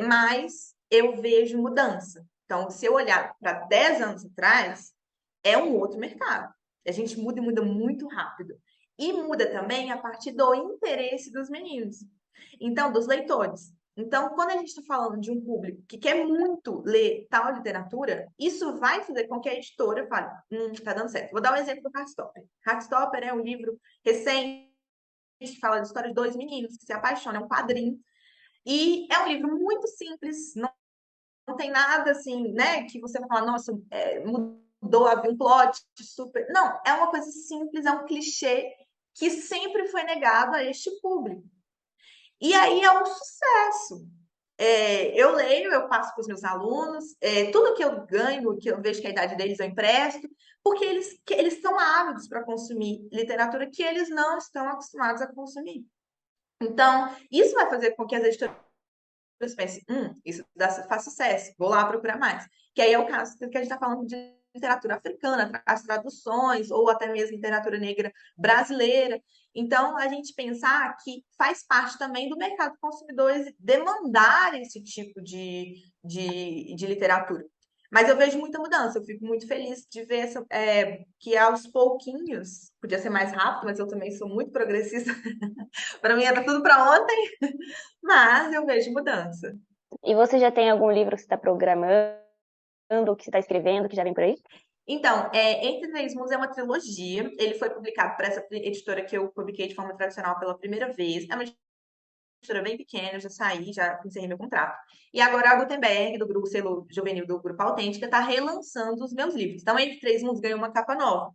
mas eu vejo mudança. Então, se eu olhar para 10 anos atrás, é um outro mercado. A gente muda e muda muito rápido. E muda também a partir do interesse dos meninos. Então, dos leitores. Então, quando a gente está falando de um público que quer muito ler tal literatura, isso vai fazer com que a editora fale, tá dando certo. Vou dar um exemplo do Heartstopper. Heartstopper é um livro recente que fala da história de dois meninos que se apaixonam, é um quadrinho. E é um livro muito simples, não tem nada assim, né, que você vai falar, nossa, mudou, havia um plot super. Não, é uma coisa simples, é um clichê que sempre foi negado a este público. E aí é um sucesso. Eu leio, eu passo para os meus alunos, tudo que eu ganho, que eu vejo que a idade deles eu empresto, porque eles estão ávidos para consumir literatura que eles não estão acostumados a consumir. Então, isso vai fazer com que as editoras pensem, isso faz sucesso, vou lá procurar mais. Que aí é o caso que a gente está falando de literatura africana, as traduções, ou até mesmo literatura negra brasileira. Então, a gente pensar que faz parte também do mercado consumidor demandar esse tipo de literatura. Mas eu vejo muita mudança, eu fico muito feliz de ver que aos pouquinhos, podia ser mais rápido, mas eu também sou muito progressista. Para mim era tudo para ontem, mas eu vejo mudança. E você já tem algum livro que você está programando, que você está escrevendo, que já vem por aí? Então, Entre Três Mundos é uma trilogia. Ele foi publicado por essa editora que eu publiquei de forma tradicional pela primeira vez. É uma editora bem pequena, eu já saí, já encerrei meu contrato. E agora a Gutenberg, do grupo Selo Juvenil do Grupo Autêntica, está relançando os meus livros. Então, Entre Três Mundos ganhou uma capa nova.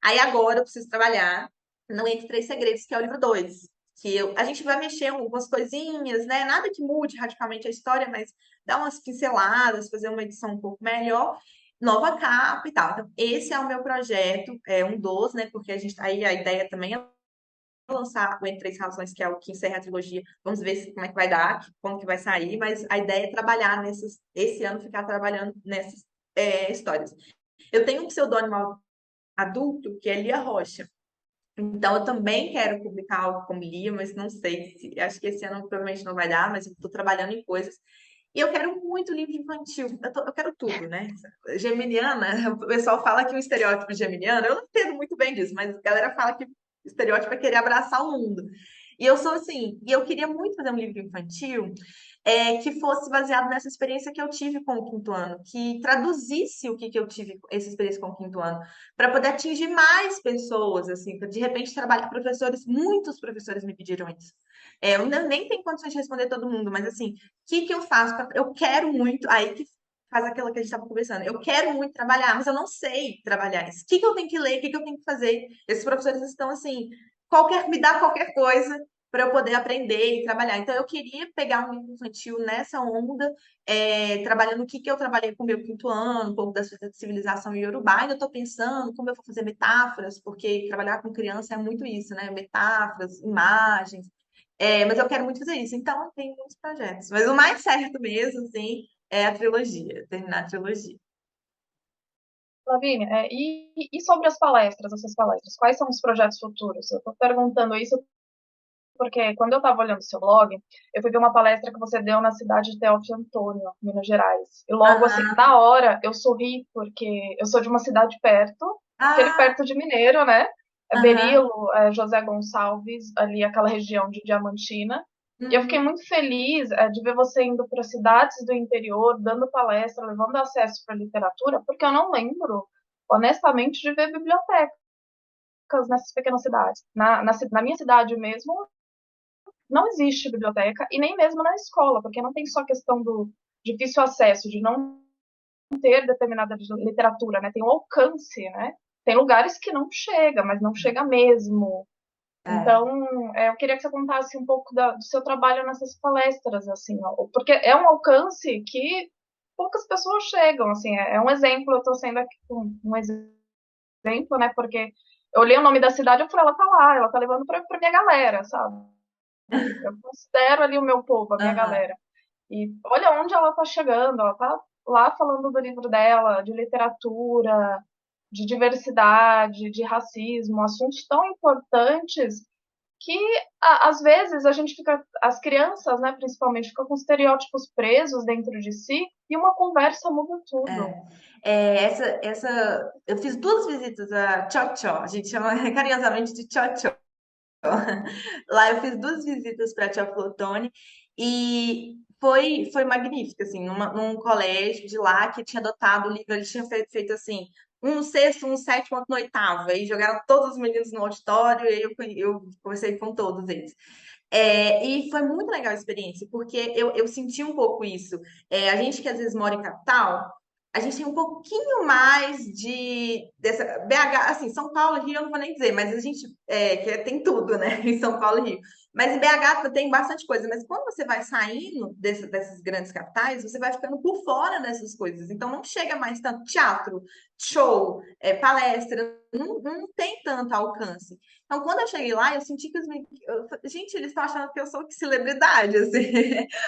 Aí agora eu preciso trabalhar no Entre Três Segredos, que é o livro 2. A gente vai mexer algumas coisinhas, né? Nada que mude radicalmente a história, mas dar umas pinceladas, fazer uma edição um pouco melhor, nova capa e tal. Então, esse é o meu projeto, é um dos, né? Porque aí a ideia também é lançar o Entre Três Razões, que é o que encerra a trilogia. Vamos ver como é que vai dar, como que vai sair, mas a ideia é trabalhar esse ano, ficar trabalhando nessas histórias. Eu tenho um pseudônimo adulto, que é Lia Rocha. Então, eu também quero publicar algo como Lia, mas não sei se. Acho que esse ano provavelmente não vai dar, mas eu estou trabalhando em coisas. E eu quero muito livro infantil. Eu quero tudo, né? Geminiana, o pessoal fala que o estereótipo geminiano, eu não entendo muito bem disso, mas a galera fala que o estereótipo é querer abraçar o mundo. E eu sou assim, e eu queria muito fazer um livro infantil que fosse baseado nessa experiência que eu tive com o quinto ano, que traduzisse o que eu tive, essa experiência com o quinto ano, para poder atingir mais pessoas, assim, para de repente trabalhar. Muitos professores me pediram isso. Eu nem tenho condições de responder todo mundo, mas assim, o que eu faço? Eu quero muito, aí que faz aquilo que a gente estava conversando. Eu quero muito trabalhar, mas eu não sei trabalhar isso. O que eu tenho que ler? O que eu tenho que fazer? Esses professores estão assim, me dá qualquer coisa para eu poder aprender e trabalhar. Então, eu queria pegar um livro infantil nessa onda, trabalhando o que eu trabalhei com o meu quinto ano, um pouco da civilização iorubá. Ainda estou pensando como eu vou fazer metáforas, porque trabalhar com criança é muito isso, né? Metáforas, imagens. Mas eu quero muito fazer isso. Então, tem muitos projetos. Mas o mais certo mesmo, assim, é a trilogia, terminar a trilogia. Lavínia, e sobre as palestras, essas palestras, quais são os projetos futuros? Eu estou perguntando isso porque quando eu estava olhando o seu blog, eu fui ver uma palestra que você deu na cidade de Teófilo Otoni, Minas Gerais. E logo assim, na hora, eu sorri, porque eu sou de uma cidade perto, aquele perto de Mineiro, né? Berilo, José Gonçalves, ali aquela região de Diamantina. E eu fiquei muito feliz de ver você indo para cidades do interior, dando palestra, levando acesso para literatura, porque eu não lembro, honestamente, de ver bibliotecas nessas pequenas cidades. Na minha cidade mesmo, não existe biblioteca, e nem mesmo na escola, porque não tem só a questão do difícil acesso, de não ter determinada literatura, né? Tem o alcance, né? Tem lugares que não chega, mas não chega mesmo. Então, eu queria que você contasse um pouco do seu trabalho nessas palestras, assim, ó, porque é um alcance que poucas pessoas chegam, assim, é um exemplo, eu estou sendo aqui um exemplo, né, porque eu olhei o nome da cidade, eu falei, ela tá lá, ela tá levando pra minha galera, sabe? Eu considero ali o meu povo, a minha Aham. galera. E olha onde ela tá chegando, ela tá lá falando do livro dela, de literatura, de diversidade, de racismo, assuntos tão importantes que às vezes a gente fica, as crianças, né, principalmente, ficam com estereótipos presos dentro de si e uma conversa muda tudo. Eu fiz duas visitas a Tchotchó, a gente chama carinhosamente de Tchotchó. Lá eu fiz duas visitas para a Tia Flotone e foi magnífico, assim, num colégio de lá que tinha adotado o livro, eles tinham feito assim, um no sexto, um no sétimo, outro no oitavo, aí jogaram todos os meninos no auditório e eu conversei com todos eles. E foi muito legal a experiência, porque eu senti um pouco isso. A gente que às vezes mora em capital, a gente tem um pouquinho mais dessa BH, assim, São Paulo, Rio, eu não vou nem dizer, mas a gente tem tudo, né, em São Paulo e Rio. Mas em BH tem bastante coisa, mas quando você vai saindo dessas grandes capitais, você vai ficando por fora dessas coisas. Então não chega mais tanto teatro, show, palestra, não tem tanto alcance. Então, quando eu cheguei lá, eu senti que gente, eles estão achando que eu sou que celebridade, assim.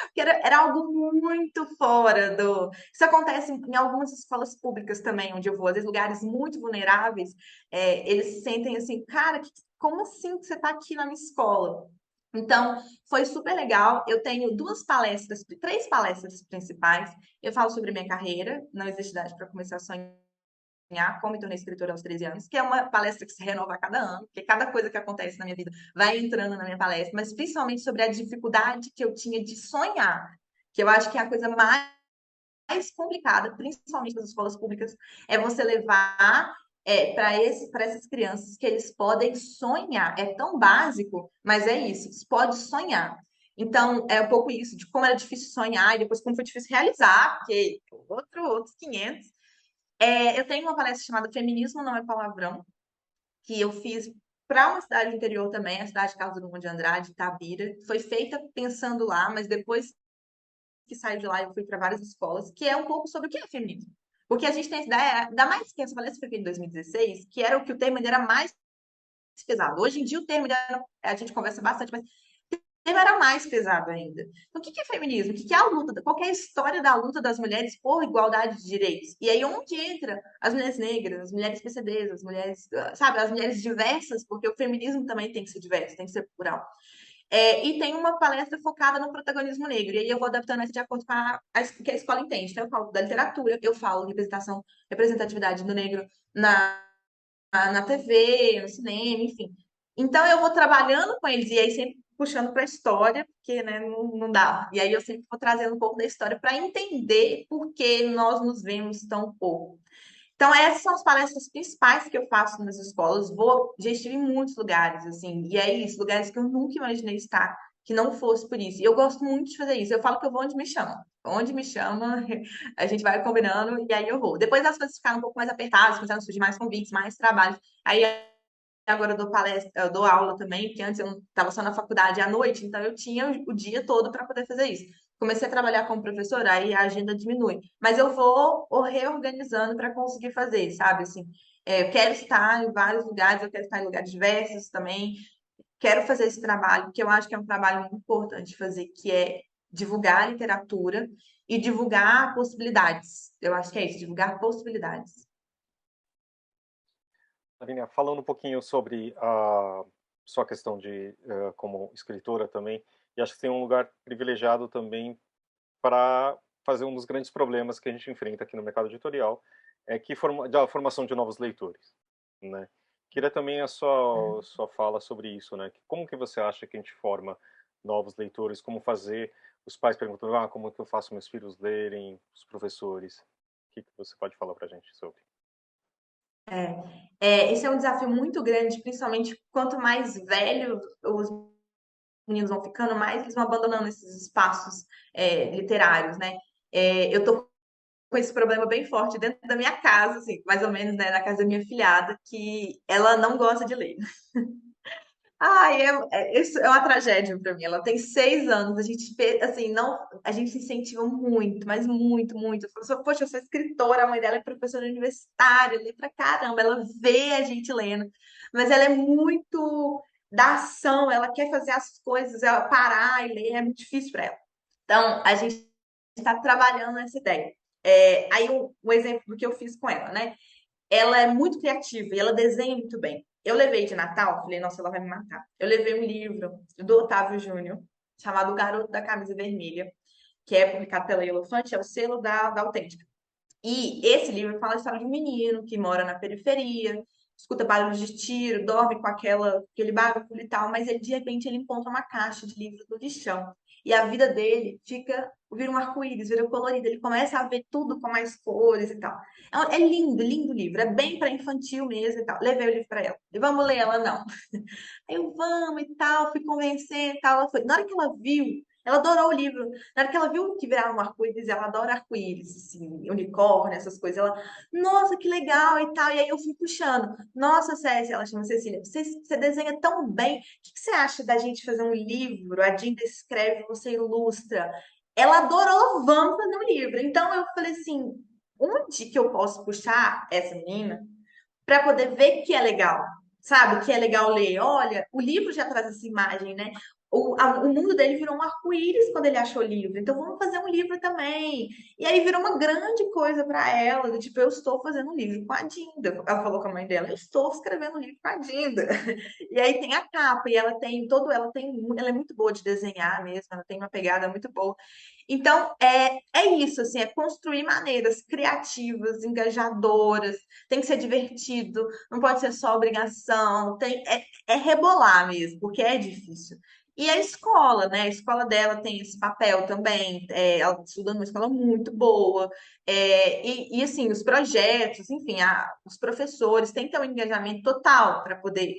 Porque era algo muito fora do. Isso acontece em algumas escolas públicas também, onde eu vou, às vezes lugares muito vulneráveis, eles se sentem assim, cara, como assim que você está aqui na minha escola? Então, foi super legal. Eu tenho três palestras principais. Eu falo sobre minha carreira, não existe idade para começar a sonhar, como me tornei escritora aos 13 anos, que é uma palestra que se renova a cada ano, porque cada coisa que acontece na minha vida vai entrando na minha palestra, mas principalmente sobre a dificuldade que eu tinha de sonhar, que eu acho que é a coisa mais complicada, principalmente nas escolas públicas, é você levar para essas crianças que eles podem sonhar. É tão básico, mas é isso, eles podem sonhar. Então, é um pouco isso, de como era difícil sonhar e depois como foi difícil realizar, porque outros 500. Eu tenho uma palestra chamada Feminismo Não é Palavrão, que eu fiz para uma cidade do interior também, a cidade de Carlos Drummond de Andrade, Itabira. Foi feita pensando lá, mas depois que saiu de lá, eu fui para várias escolas, que é um pouco sobre o que é feminismo. Porque a gente tem essa ideia, ainda mais que essa palestra foi feita em 2016, que era o que o termo ainda era mais pesado. Hoje em dia o termo a gente conversa bastante, mas ele era mais pesado ainda. Então, o que é feminismo? O que é a luta? Qual é a história da luta das mulheres por igualdade de direitos? E aí, onde entra as mulheres negras, as mulheres PCDs, as mulheres, sabe, as mulheres diversas, porque o feminismo também tem que ser diverso, tem que ser plural. E tem uma palestra focada no protagonismo negro. E aí eu vou adaptando essa de acordo com o que a escola entende. Então, eu falo da literatura, eu falo representatividade do negro na TV, no cinema, enfim. Então eu vou trabalhando com eles e aí sempre puxando para a história, porque né, não dá. E aí eu sempre vou trazendo um pouco da história para entender por que nós nos vemos tão pouco. Então essas são as palestras principais que eu faço nas escolas. Já estive em muitos lugares, assim, e é isso, lugares que eu nunca imaginei estar, que não fosse por isso. E eu gosto muito de fazer isso. Eu falo que eu vou onde me chamam. Onde me chama, a gente vai combinando e aí eu vou. Depois as coisas ficaram um pouco mais apertadas, começaram a surgir mais convites, mais trabalhos. Aí agora eu dou palestra, eu dou aula também, porque antes eu estava só na faculdade à noite, então eu tinha o dia todo para poder fazer isso. Comecei a trabalhar como professora, aí a agenda diminui. Mas eu vou reorganizando para conseguir fazer, sabe? Assim, eu quero estar em vários lugares, eu quero estar em lugares diversos também. Quero fazer esse trabalho, que eu acho que é um trabalho muito importante de fazer, que é divulgar a literatura e divulgar possibilidades. Eu acho que é isso, divulgar possibilidades. Lavínia, falando um pouquinho sobre a sua questão como escritora também, e acho que tem um lugar privilegiado também para fazer um dos grandes problemas que a gente enfrenta aqui no mercado editorial, da formação de novos leitores, né? Queria também a sua fala sobre isso, né? Como que você acha que a gente forma novos leitores? Como fazer? Os pais perguntando, como que eu faço meus filhos lerem? Os professores. O que você pode falar para a gente sobre? Esse é um desafio muito grande, principalmente quanto mais velhos os meninos vão ficando, mais eles vão abandonando esses espaços literários, né? Eu tô com esse problema bem forte dentro da minha casa, assim, mais ou menos, né, na casa da minha filhada, que ela não gosta de ler. Ai, isso é uma tragédia para mim. Ela tem 6 anos. A gente, assim, não, a gente se incentiva muito, mas muito, muito. Eu falo, poxa, eu sou escritora, a mãe dela é professora universitária, lê pra caramba. Ela vê a gente lendo, mas ela é muito da ação. Ela quer fazer as coisas, ela parar e ler é muito difícil para ela. Então, a gente está trabalhando nessa ideia. Aí, um exemplo do que eu fiz com ela, né? Ela é muito criativa e ela desenha muito bem. Eu levei de Natal, falei, nossa, ela vai me matar. Eu levei um livro do Otávio Júnior, chamado O Garoto da Camisa Vermelha, que é publicado pela Elefante, é o selo da Autêntica. E esse livro fala a história de um menino que mora na periferia, escuta barulhos de tiro, dorme com aquele barulho e tal, mas ele, de repente ele encontra uma caixa de livros no lixão. E a vida dele vira um arco-íris, vira colorido. Ele começa a ver tudo com mais cores e tal. É lindo, lindo livro. É bem para infantil mesmo e tal. Levei o livro para ela. E vamos ler ela, não. Aí eu, vamos e tal, fui convencer e tal. Ela foi. Na hora que ela viu, ela adorou o livro. Na hora que ela viu que virava um arco-íris, ela adora arco-íris, assim, unicórnio, essas coisas. Ela, nossa, que legal e tal. E aí eu fui puxando. Nossa, Cécia, ela chama Cecília, você desenha tão bem. O que você acha da gente fazer um livro? A Dinda escreve, você ilustra. Ela adorou, vamos fazer um livro. Então eu falei assim, onde que eu posso puxar essa menina para poder ver que é legal, sabe? Que é legal ler. Olha, o livro já traz essa imagem, né? O mundo dele virou um arco-íris quando ele achou o livro. Então vamos fazer um livro também. E aí virou uma grande coisa para ela, do tipo, eu estou fazendo um livro com a Dinda. Ela falou com a mãe dela, eu estou escrevendo um livro com a Dinda. E aí tem a capa, e ela é muito boa de desenhar mesmo, ela tem uma pegada muito boa. Então, é isso, assim, é construir maneiras criativas, engajadoras, tem que ser divertido, não pode ser só obrigação, é rebolar mesmo, porque é difícil. E a escola, né? A escola dela tem esse papel também. Ela estuda numa escola muito boa. Assim, os projetos, enfim, os professores têm que ter um engajamento total para poder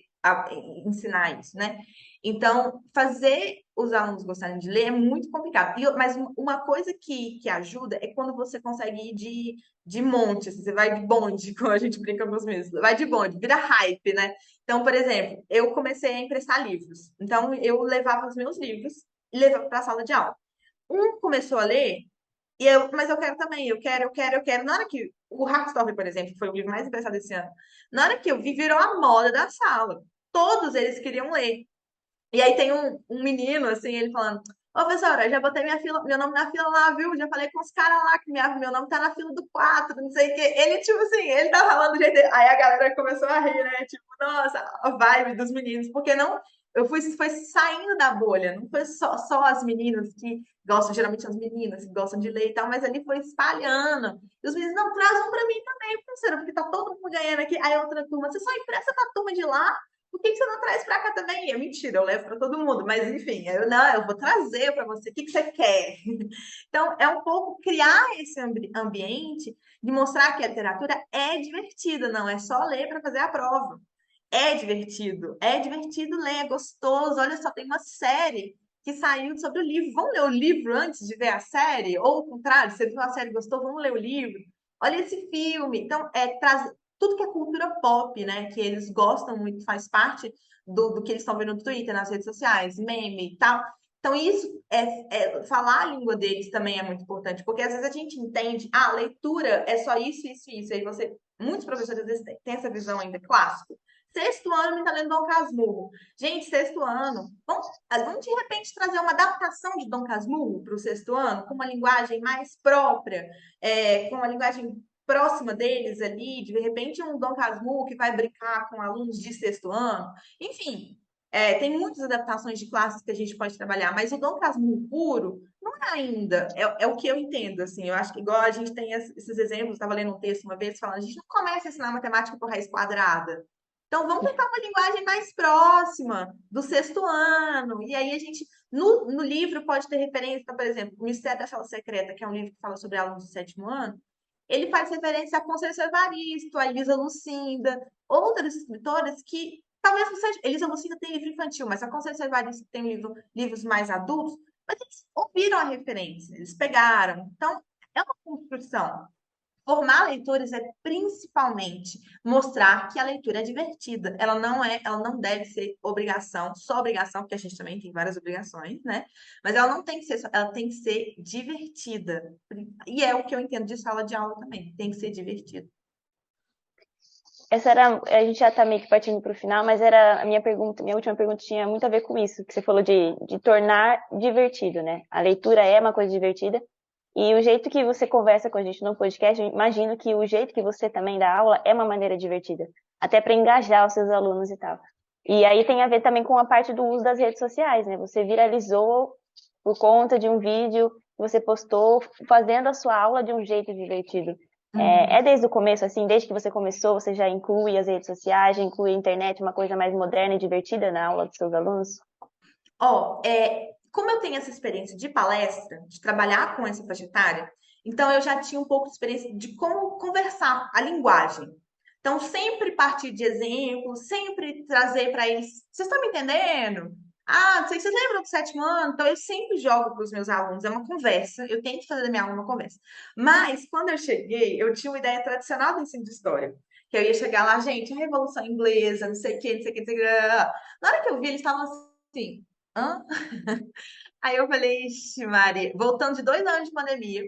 ensinar isso, né? Então, fazer os alunos gostarem de ler é muito complicado. Mas uma coisa que ajuda é quando você consegue ir de monte, assim, você vai de bonde, como a gente brinca com os meus, vai de bonde, vira hype, né? Então, por exemplo, eu comecei a emprestar livros. Então, eu levava os meus livros e levava para a sala de aula. Um começou a ler, mas eu quero também, eu quero. Na hora que o Hackstop, por exemplo, que foi o livro mais emprestado esse ano, na hora que eu vi, virou a moda da sala. Todos eles queriam ler. E aí tem um menino, assim, ele falando, ô, professora, já botei meu nome na fila lá, viu? Já falei com os caras lá que meu nome tá na fila do 4, não sei o quê. Ele, tipo assim, ele tá falando do jeito dele. Aí a galera começou a rir, né? Tipo, nossa, a vibe dos meninos. Porque não, foi saindo da bolha. Não foi só as meninas que gostam, geralmente as meninas que gostam de ler e tal, mas ali foi espalhando. E os meninos, não, traz um pra mim também, professora, porque tá todo mundo ganhando aqui. Aí a outra turma, você só empresta pra turma de lá? Por que você não traz para cá também? É mentira, eu levo para todo mundo, mas enfim, não, eu vou trazer para você. O que você quer? Então, é um pouco criar esse ambiente de mostrar que a literatura é divertida, não é só ler para fazer a prova. É divertido ler, é gostoso. Olha só, tem uma série que saiu sobre o livro. Vamos ler o livro antes de ver a série? Ou o contrário, você viu a série e gostou, vamos ler o livro. Olha esse filme. Então, tudo que é cultura pop, né? Que eles gostam muito, faz parte do que eles estão vendo no Twitter, nas redes sociais, meme e tal. Então, isso falar a língua deles também é muito importante, porque às vezes a gente entende, leitura é só isso, isso, isso. Aí muitos professores às vezes têm essa visão ainda clássico. Sexto ano me tá lendo Dom Casmurro. Gente, sexto ano. Vamos de repente trazer uma adaptação de Dom Casmurro para o sexto ano, com uma linguagem mais própria, com uma linguagem próxima deles ali, de repente um Dom Casmurro que vai brincar com alunos de sexto ano. Enfim, tem muitas adaptações de classes que a gente pode trabalhar, mas o Dom Casmurro puro não é ainda. É o que eu entendo, assim. Eu acho que igual a gente tem esses exemplos, estava lendo um texto uma vez falando, a gente não começa a ensinar matemática por raiz quadrada. Então, vamos tentar uma linguagem mais próxima do sexto ano. E aí a gente, no livro, pode ter referência, por exemplo, O Mistério da Sala Secreta, que é um livro que fala sobre alunos do sétimo ano. Ele faz referência a Conceição Evaristo, a Elisa Lucinda, outras escritoras que talvez não seja. Elisa Lucinda tem livro infantil, mas a Conceição Evaristo tem livros mais adultos, mas eles ouviram a referência, eles pegaram. Então, é uma construção. Formar leitores é principalmente mostrar que a leitura é divertida. Ela não deve ser obrigação, só obrigação, porque a gente também tem várias obrigações, né? Mas ela não tem que ser, ela tem que ser divertida. E é o que eu entendo de sala de aula também, tem que ser divertido. Essa era, a gente já está meio que partindo para o final, mas era a minha pergunta, minha última pergunta tinha muito a ver com isso, que você falou de tornar divertido, né? A leitura é uma coisa divertida, e o jeito que você conversa com a gente no podcast, eu imagino que o jeito que você também dá aula é uma maneira divertida, até para engajar os seus alunos e tal. E aí tem a ver também com a parte do uso das redes sociais, né? Você viralizou por conta de um vídeo que você postou fazendo a sua aula de um jeito divertido. É desde o começo, assim, desde que você começou, você já inclui as redes sociais, já inclui a internet, uma coisa mais moderna e divertida na aula dos seus alunos? Ó, como eu tenho essa experiência de palestra, de trabalhar com essa faixa etária, então eu já tinha um pouco de experiência de como conversar, a linguagem. Então, sempre partir de exemplos, sempre trazer para eles. Vocês estão me entendendo? Ah, não sei, vocês lembram do sétimo ano? Então, eu sempre jogo para os meus alunos, é uma conversa. Eu tento fazer da minha aula uma conversa. Mas, quando eu cheguei, eu tinha uma ideia tradicional do ensino de história. Que eu ia chegar lá, gente, a Revolução Inglesa, não sei o quê, não sei o quê, não sei o quê. Na hora que eu vi, eles estavam assim, hã? Aí eu falei, ixi, Maria, voltando de 2 anos de pandemia,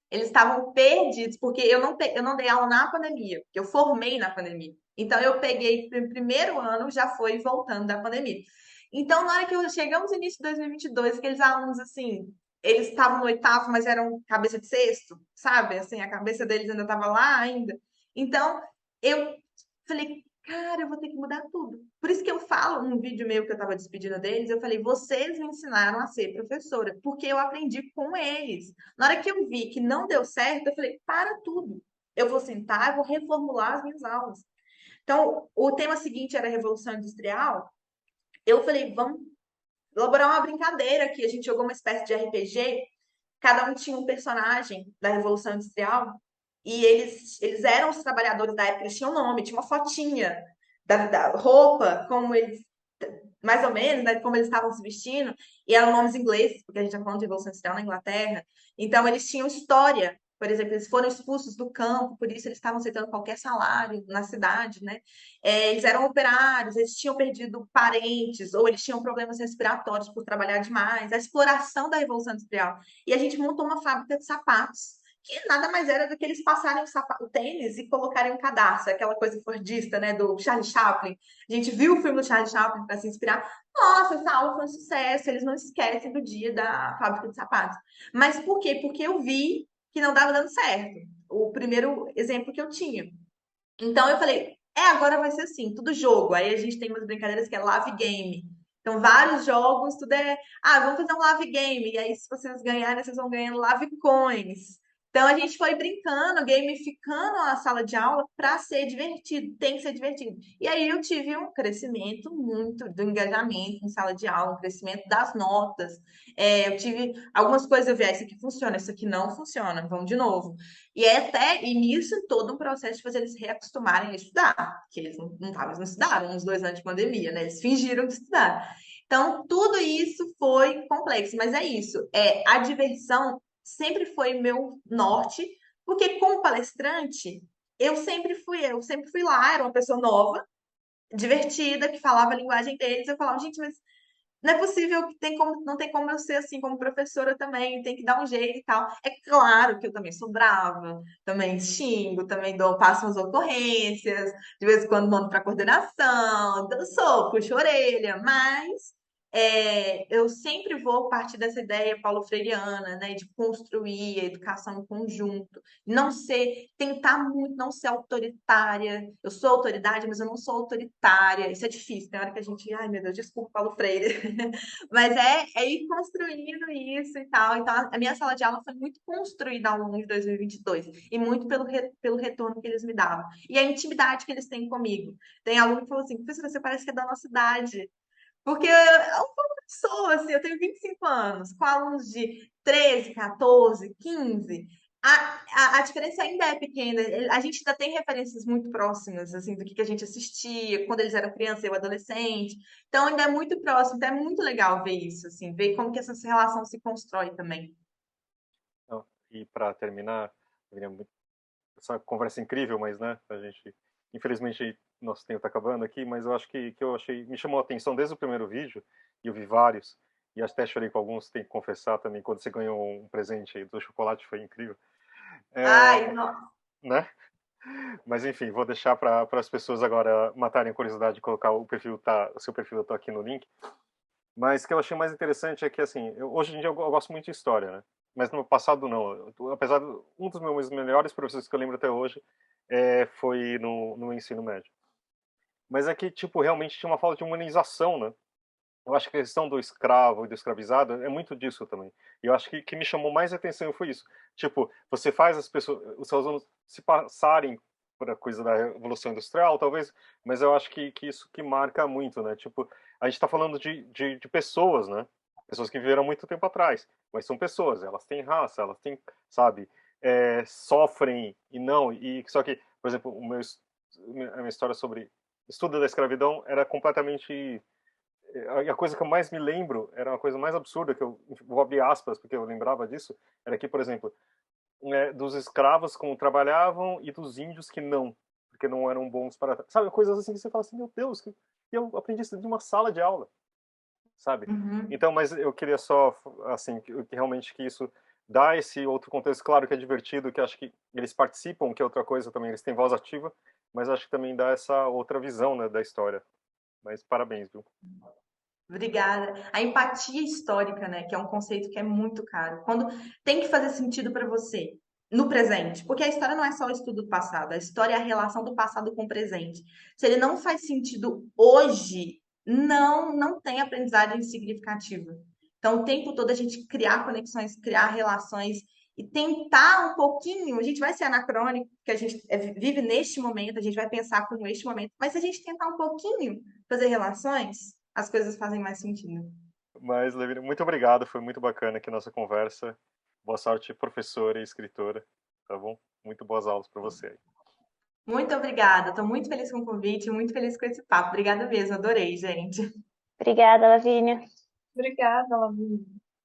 eles estavam perdidos, porque eu não dei aula na pandemia, porque eu formei na pandemia. Então eu peguei, o primeiro ano já foi voltando da pandemia. Então, na hora que eu chegamos no início de 2022, aqueles alunos, assim, eles estavam no oitavo, mas eram cabeça de sexto, sabe? Assim, a cabeça deles ainda estava lá ainda. Então, eu falei, cara, eu vou ter que mudar tudo. Por isso que eu falo num vídeo meu que eu estava despedindo deles, eu falei, vocês me ensinaram a ser professora, porque eu aprendi com eles. Na hora que eu vi que não deu certo, eu falei, para tudo. Eu vou sentar, eu vou reformular as minhas aulas. Então, o tema seguinte era Revolução Industrial. Eu falei, vamos elaborar uma brincadeira aqui. A gente jogou uma espécie de RPG. Cada um tinha um personagem da Revolução Industrial. E eles eram os trabalhadores da época, eles tinham nome, tinha uma fotinha da roupa, como eles, mais ou menos, né, como eles estavam se vestindo, e eram nomes ingleses, porque a gente está falando de Revolução Industrial na Inglaterra. Então, eles tinham história. Por exemplo, eles foram expulsos do campo, por isso eles estavam aceitando qualquer salário na cidade, né? Eles eram operários, eles tinham perdido parentes, ou eles tinham problemas respiratórios por trabalhar demais, a exploração da Revolução Industrial. E a gente montou uma fábrica de sapatos, que nada mais era do que eles passarem o tênis e colocarem um cadarço, aquela coisa fordista, né, do Charlie Chaplin. A gente viu o filme do Charlie Chaplin para se inspirar. Nossa, essa aula foi um sucesso, eles não esquecem do dia da fábrica de sapatos. Mas por quê? Porque eu vi que não estava dando certo. O primeiro exemplo que eu tinha. Então eu falei, agora vai ser assim, tudo jogo. Aí a gente tem umas brincadeiras que é lave game. Então, vários jogos, tudo vamos fazer um lave game. E aí, se vocês ganharem, vocês vão ganhando lave coins. Então, a gente foi brincando, gamificando a sala de aula para ser divertido, tem que ser divertido. E aí, eu tive um crescimento muito do engajamento em sala de aula, um crescimento das notas. Eu tive algumas coisas, eu vi, isso aqui funciona, isso aqui não funciona, vamos de novo. E nisso todo um processo de fazer eles reacostumarem a estudar, que eles não estudaram uns 2 anos de pandemia, né? Eles fingiram de estudar. Então, tudo isso foi complexo, mas é isso. A diversão sempre foi meu norte, porque como palestrante, eu sempre fui lá, era uma pessoa nova, divertida, que falava a linguagem deles. Eu falava, gente, mas não é possível que não tem como eu ser assim como professora também, tem que dar um jeito e tal. É claro que eu também sou brava, também xingo, também passo umas ocorrências, de vez em quando mando para coordenação, então eu sou, puxo a orelha, mas eu sempre vou partir dessa ideia paulo-freireana, né, de construir a educação em conjunto, tentar muito não ser autoritária. Eu sou autoridade, mas eu não sou autoritária. Isso é difícil, tem hora que a gente, ai meu Deus, desculpa, Paulo Freire. Mas é ir construindo isso e tal. Então, a minha sala de aula foi muito construída ao longo de 2022 e muito pelo retorno que eles me davam. E a intimidade que eles têm comigo. Tem aluno que falou assim, professora, você parece que é da nossa idade. Porque eu sou, assim, eu tenho 25 anos, com alunos de 13, 14, 15. A diferença ainda é pequena. A gente ainda tem referências muito próximas, assim, do que a gente assistia quando eles eram criança e eu adolescente. Então, ainda é muito próximo. Então, é muito legal ver isso, assim, ver como que essa relação se constrói também. Não, e para terminar, eu queria muito essa conversa incrível, mas, né, a gente, infelizmente, nosso tempo está acabando aqui, mas eu acho que eu achei, me chamou a atenção desde o primeiro vídeo, e eu vi vários, e até chorei com alguns, tenho que confessar também, quando você ganhou um presente aí do chocolate, foi incrível. Ai, É, nossa. né? Mas enfim, vou deixar para as pessoas agora matarem a curiosidade de colocar o perfil, o seu perfil, eu tô aqui no link. Mas o que eu achei mais interessante é que, assim, hoje em dia eu gosto muito de história, né? Mas no passado não. Apesar de um dos meus melhores professores que eu lembro até hoje foi no ensino médio. Mas é que, tipo, realmente tinha uma falta de humanização, né? Eu acho que a questão do escravo e do escravizado é muito disso também. E eu acho que me chamou mais atenção foi isso. Tipo, você faz as pessoas, os seus alunos se passarem por a coisa da Revolução Industrial, talvez, mas eu acho que isso que marca muito, né? Tipo, a gente está falando de pessoas, né? Pessoas que viveram muito tempo atrás, mas são pessoas, elas têm raça, elas têm, sabe, sofrem e não, e só que, por exemplo, a minha história sobre estudo da escravidão era completamente a coisa que eu mais me lembro era uma coisa mais absurda, que eu vou abrir aspas, porque eu lembrava disso, era que, por exemplo, dos escravos como trabalhavam e dos índios que não, porque não eram bons para... Sabe, coisas assim que você fala assim, meu Deus, que eu aprendi isso de uma sala de aula, sabe? Uhum. Então, mas eu queria só, assim, que realmente que isso dá esse outro contexto, claro que é divertido, que acho que eles participam, que é outra coisa também, eles têm voz ativa, mas acho que também dá essa outra visão, né, da história. Mas parabéns, viu? Obrigada. A empatia histórica, né, que é um conceito que é muito caro. Quando tem que fazer sentido para você no presente, porque a história não é só o estudo do passado, a história é a relação do passado com o presente. Se ele não faz sentido hoje, não tem aprendizagem significativa. Então, o tempo todo a gente criar conexões, criar relações e tentar um pouquinho, a gente vai ser anacrônico, porque a gente vive neste momento, a gente vai pensar como este momento, mas se a gente tentar um pouquinho fazer relações, as coisas fazem mais sentido. Mas, Levine, muito obrigado, foi muito bacana aqui a nossa conversa. Boa sorte, professora e escritora, tá bom? Muito boas aulas para você aí. Muito obrigada, estou muito feliz com o convite, muito feliz com esse papo. Obrigada mesmo, adorei, gente. Obrigada, Lavínia. Obrigada, Lavínia.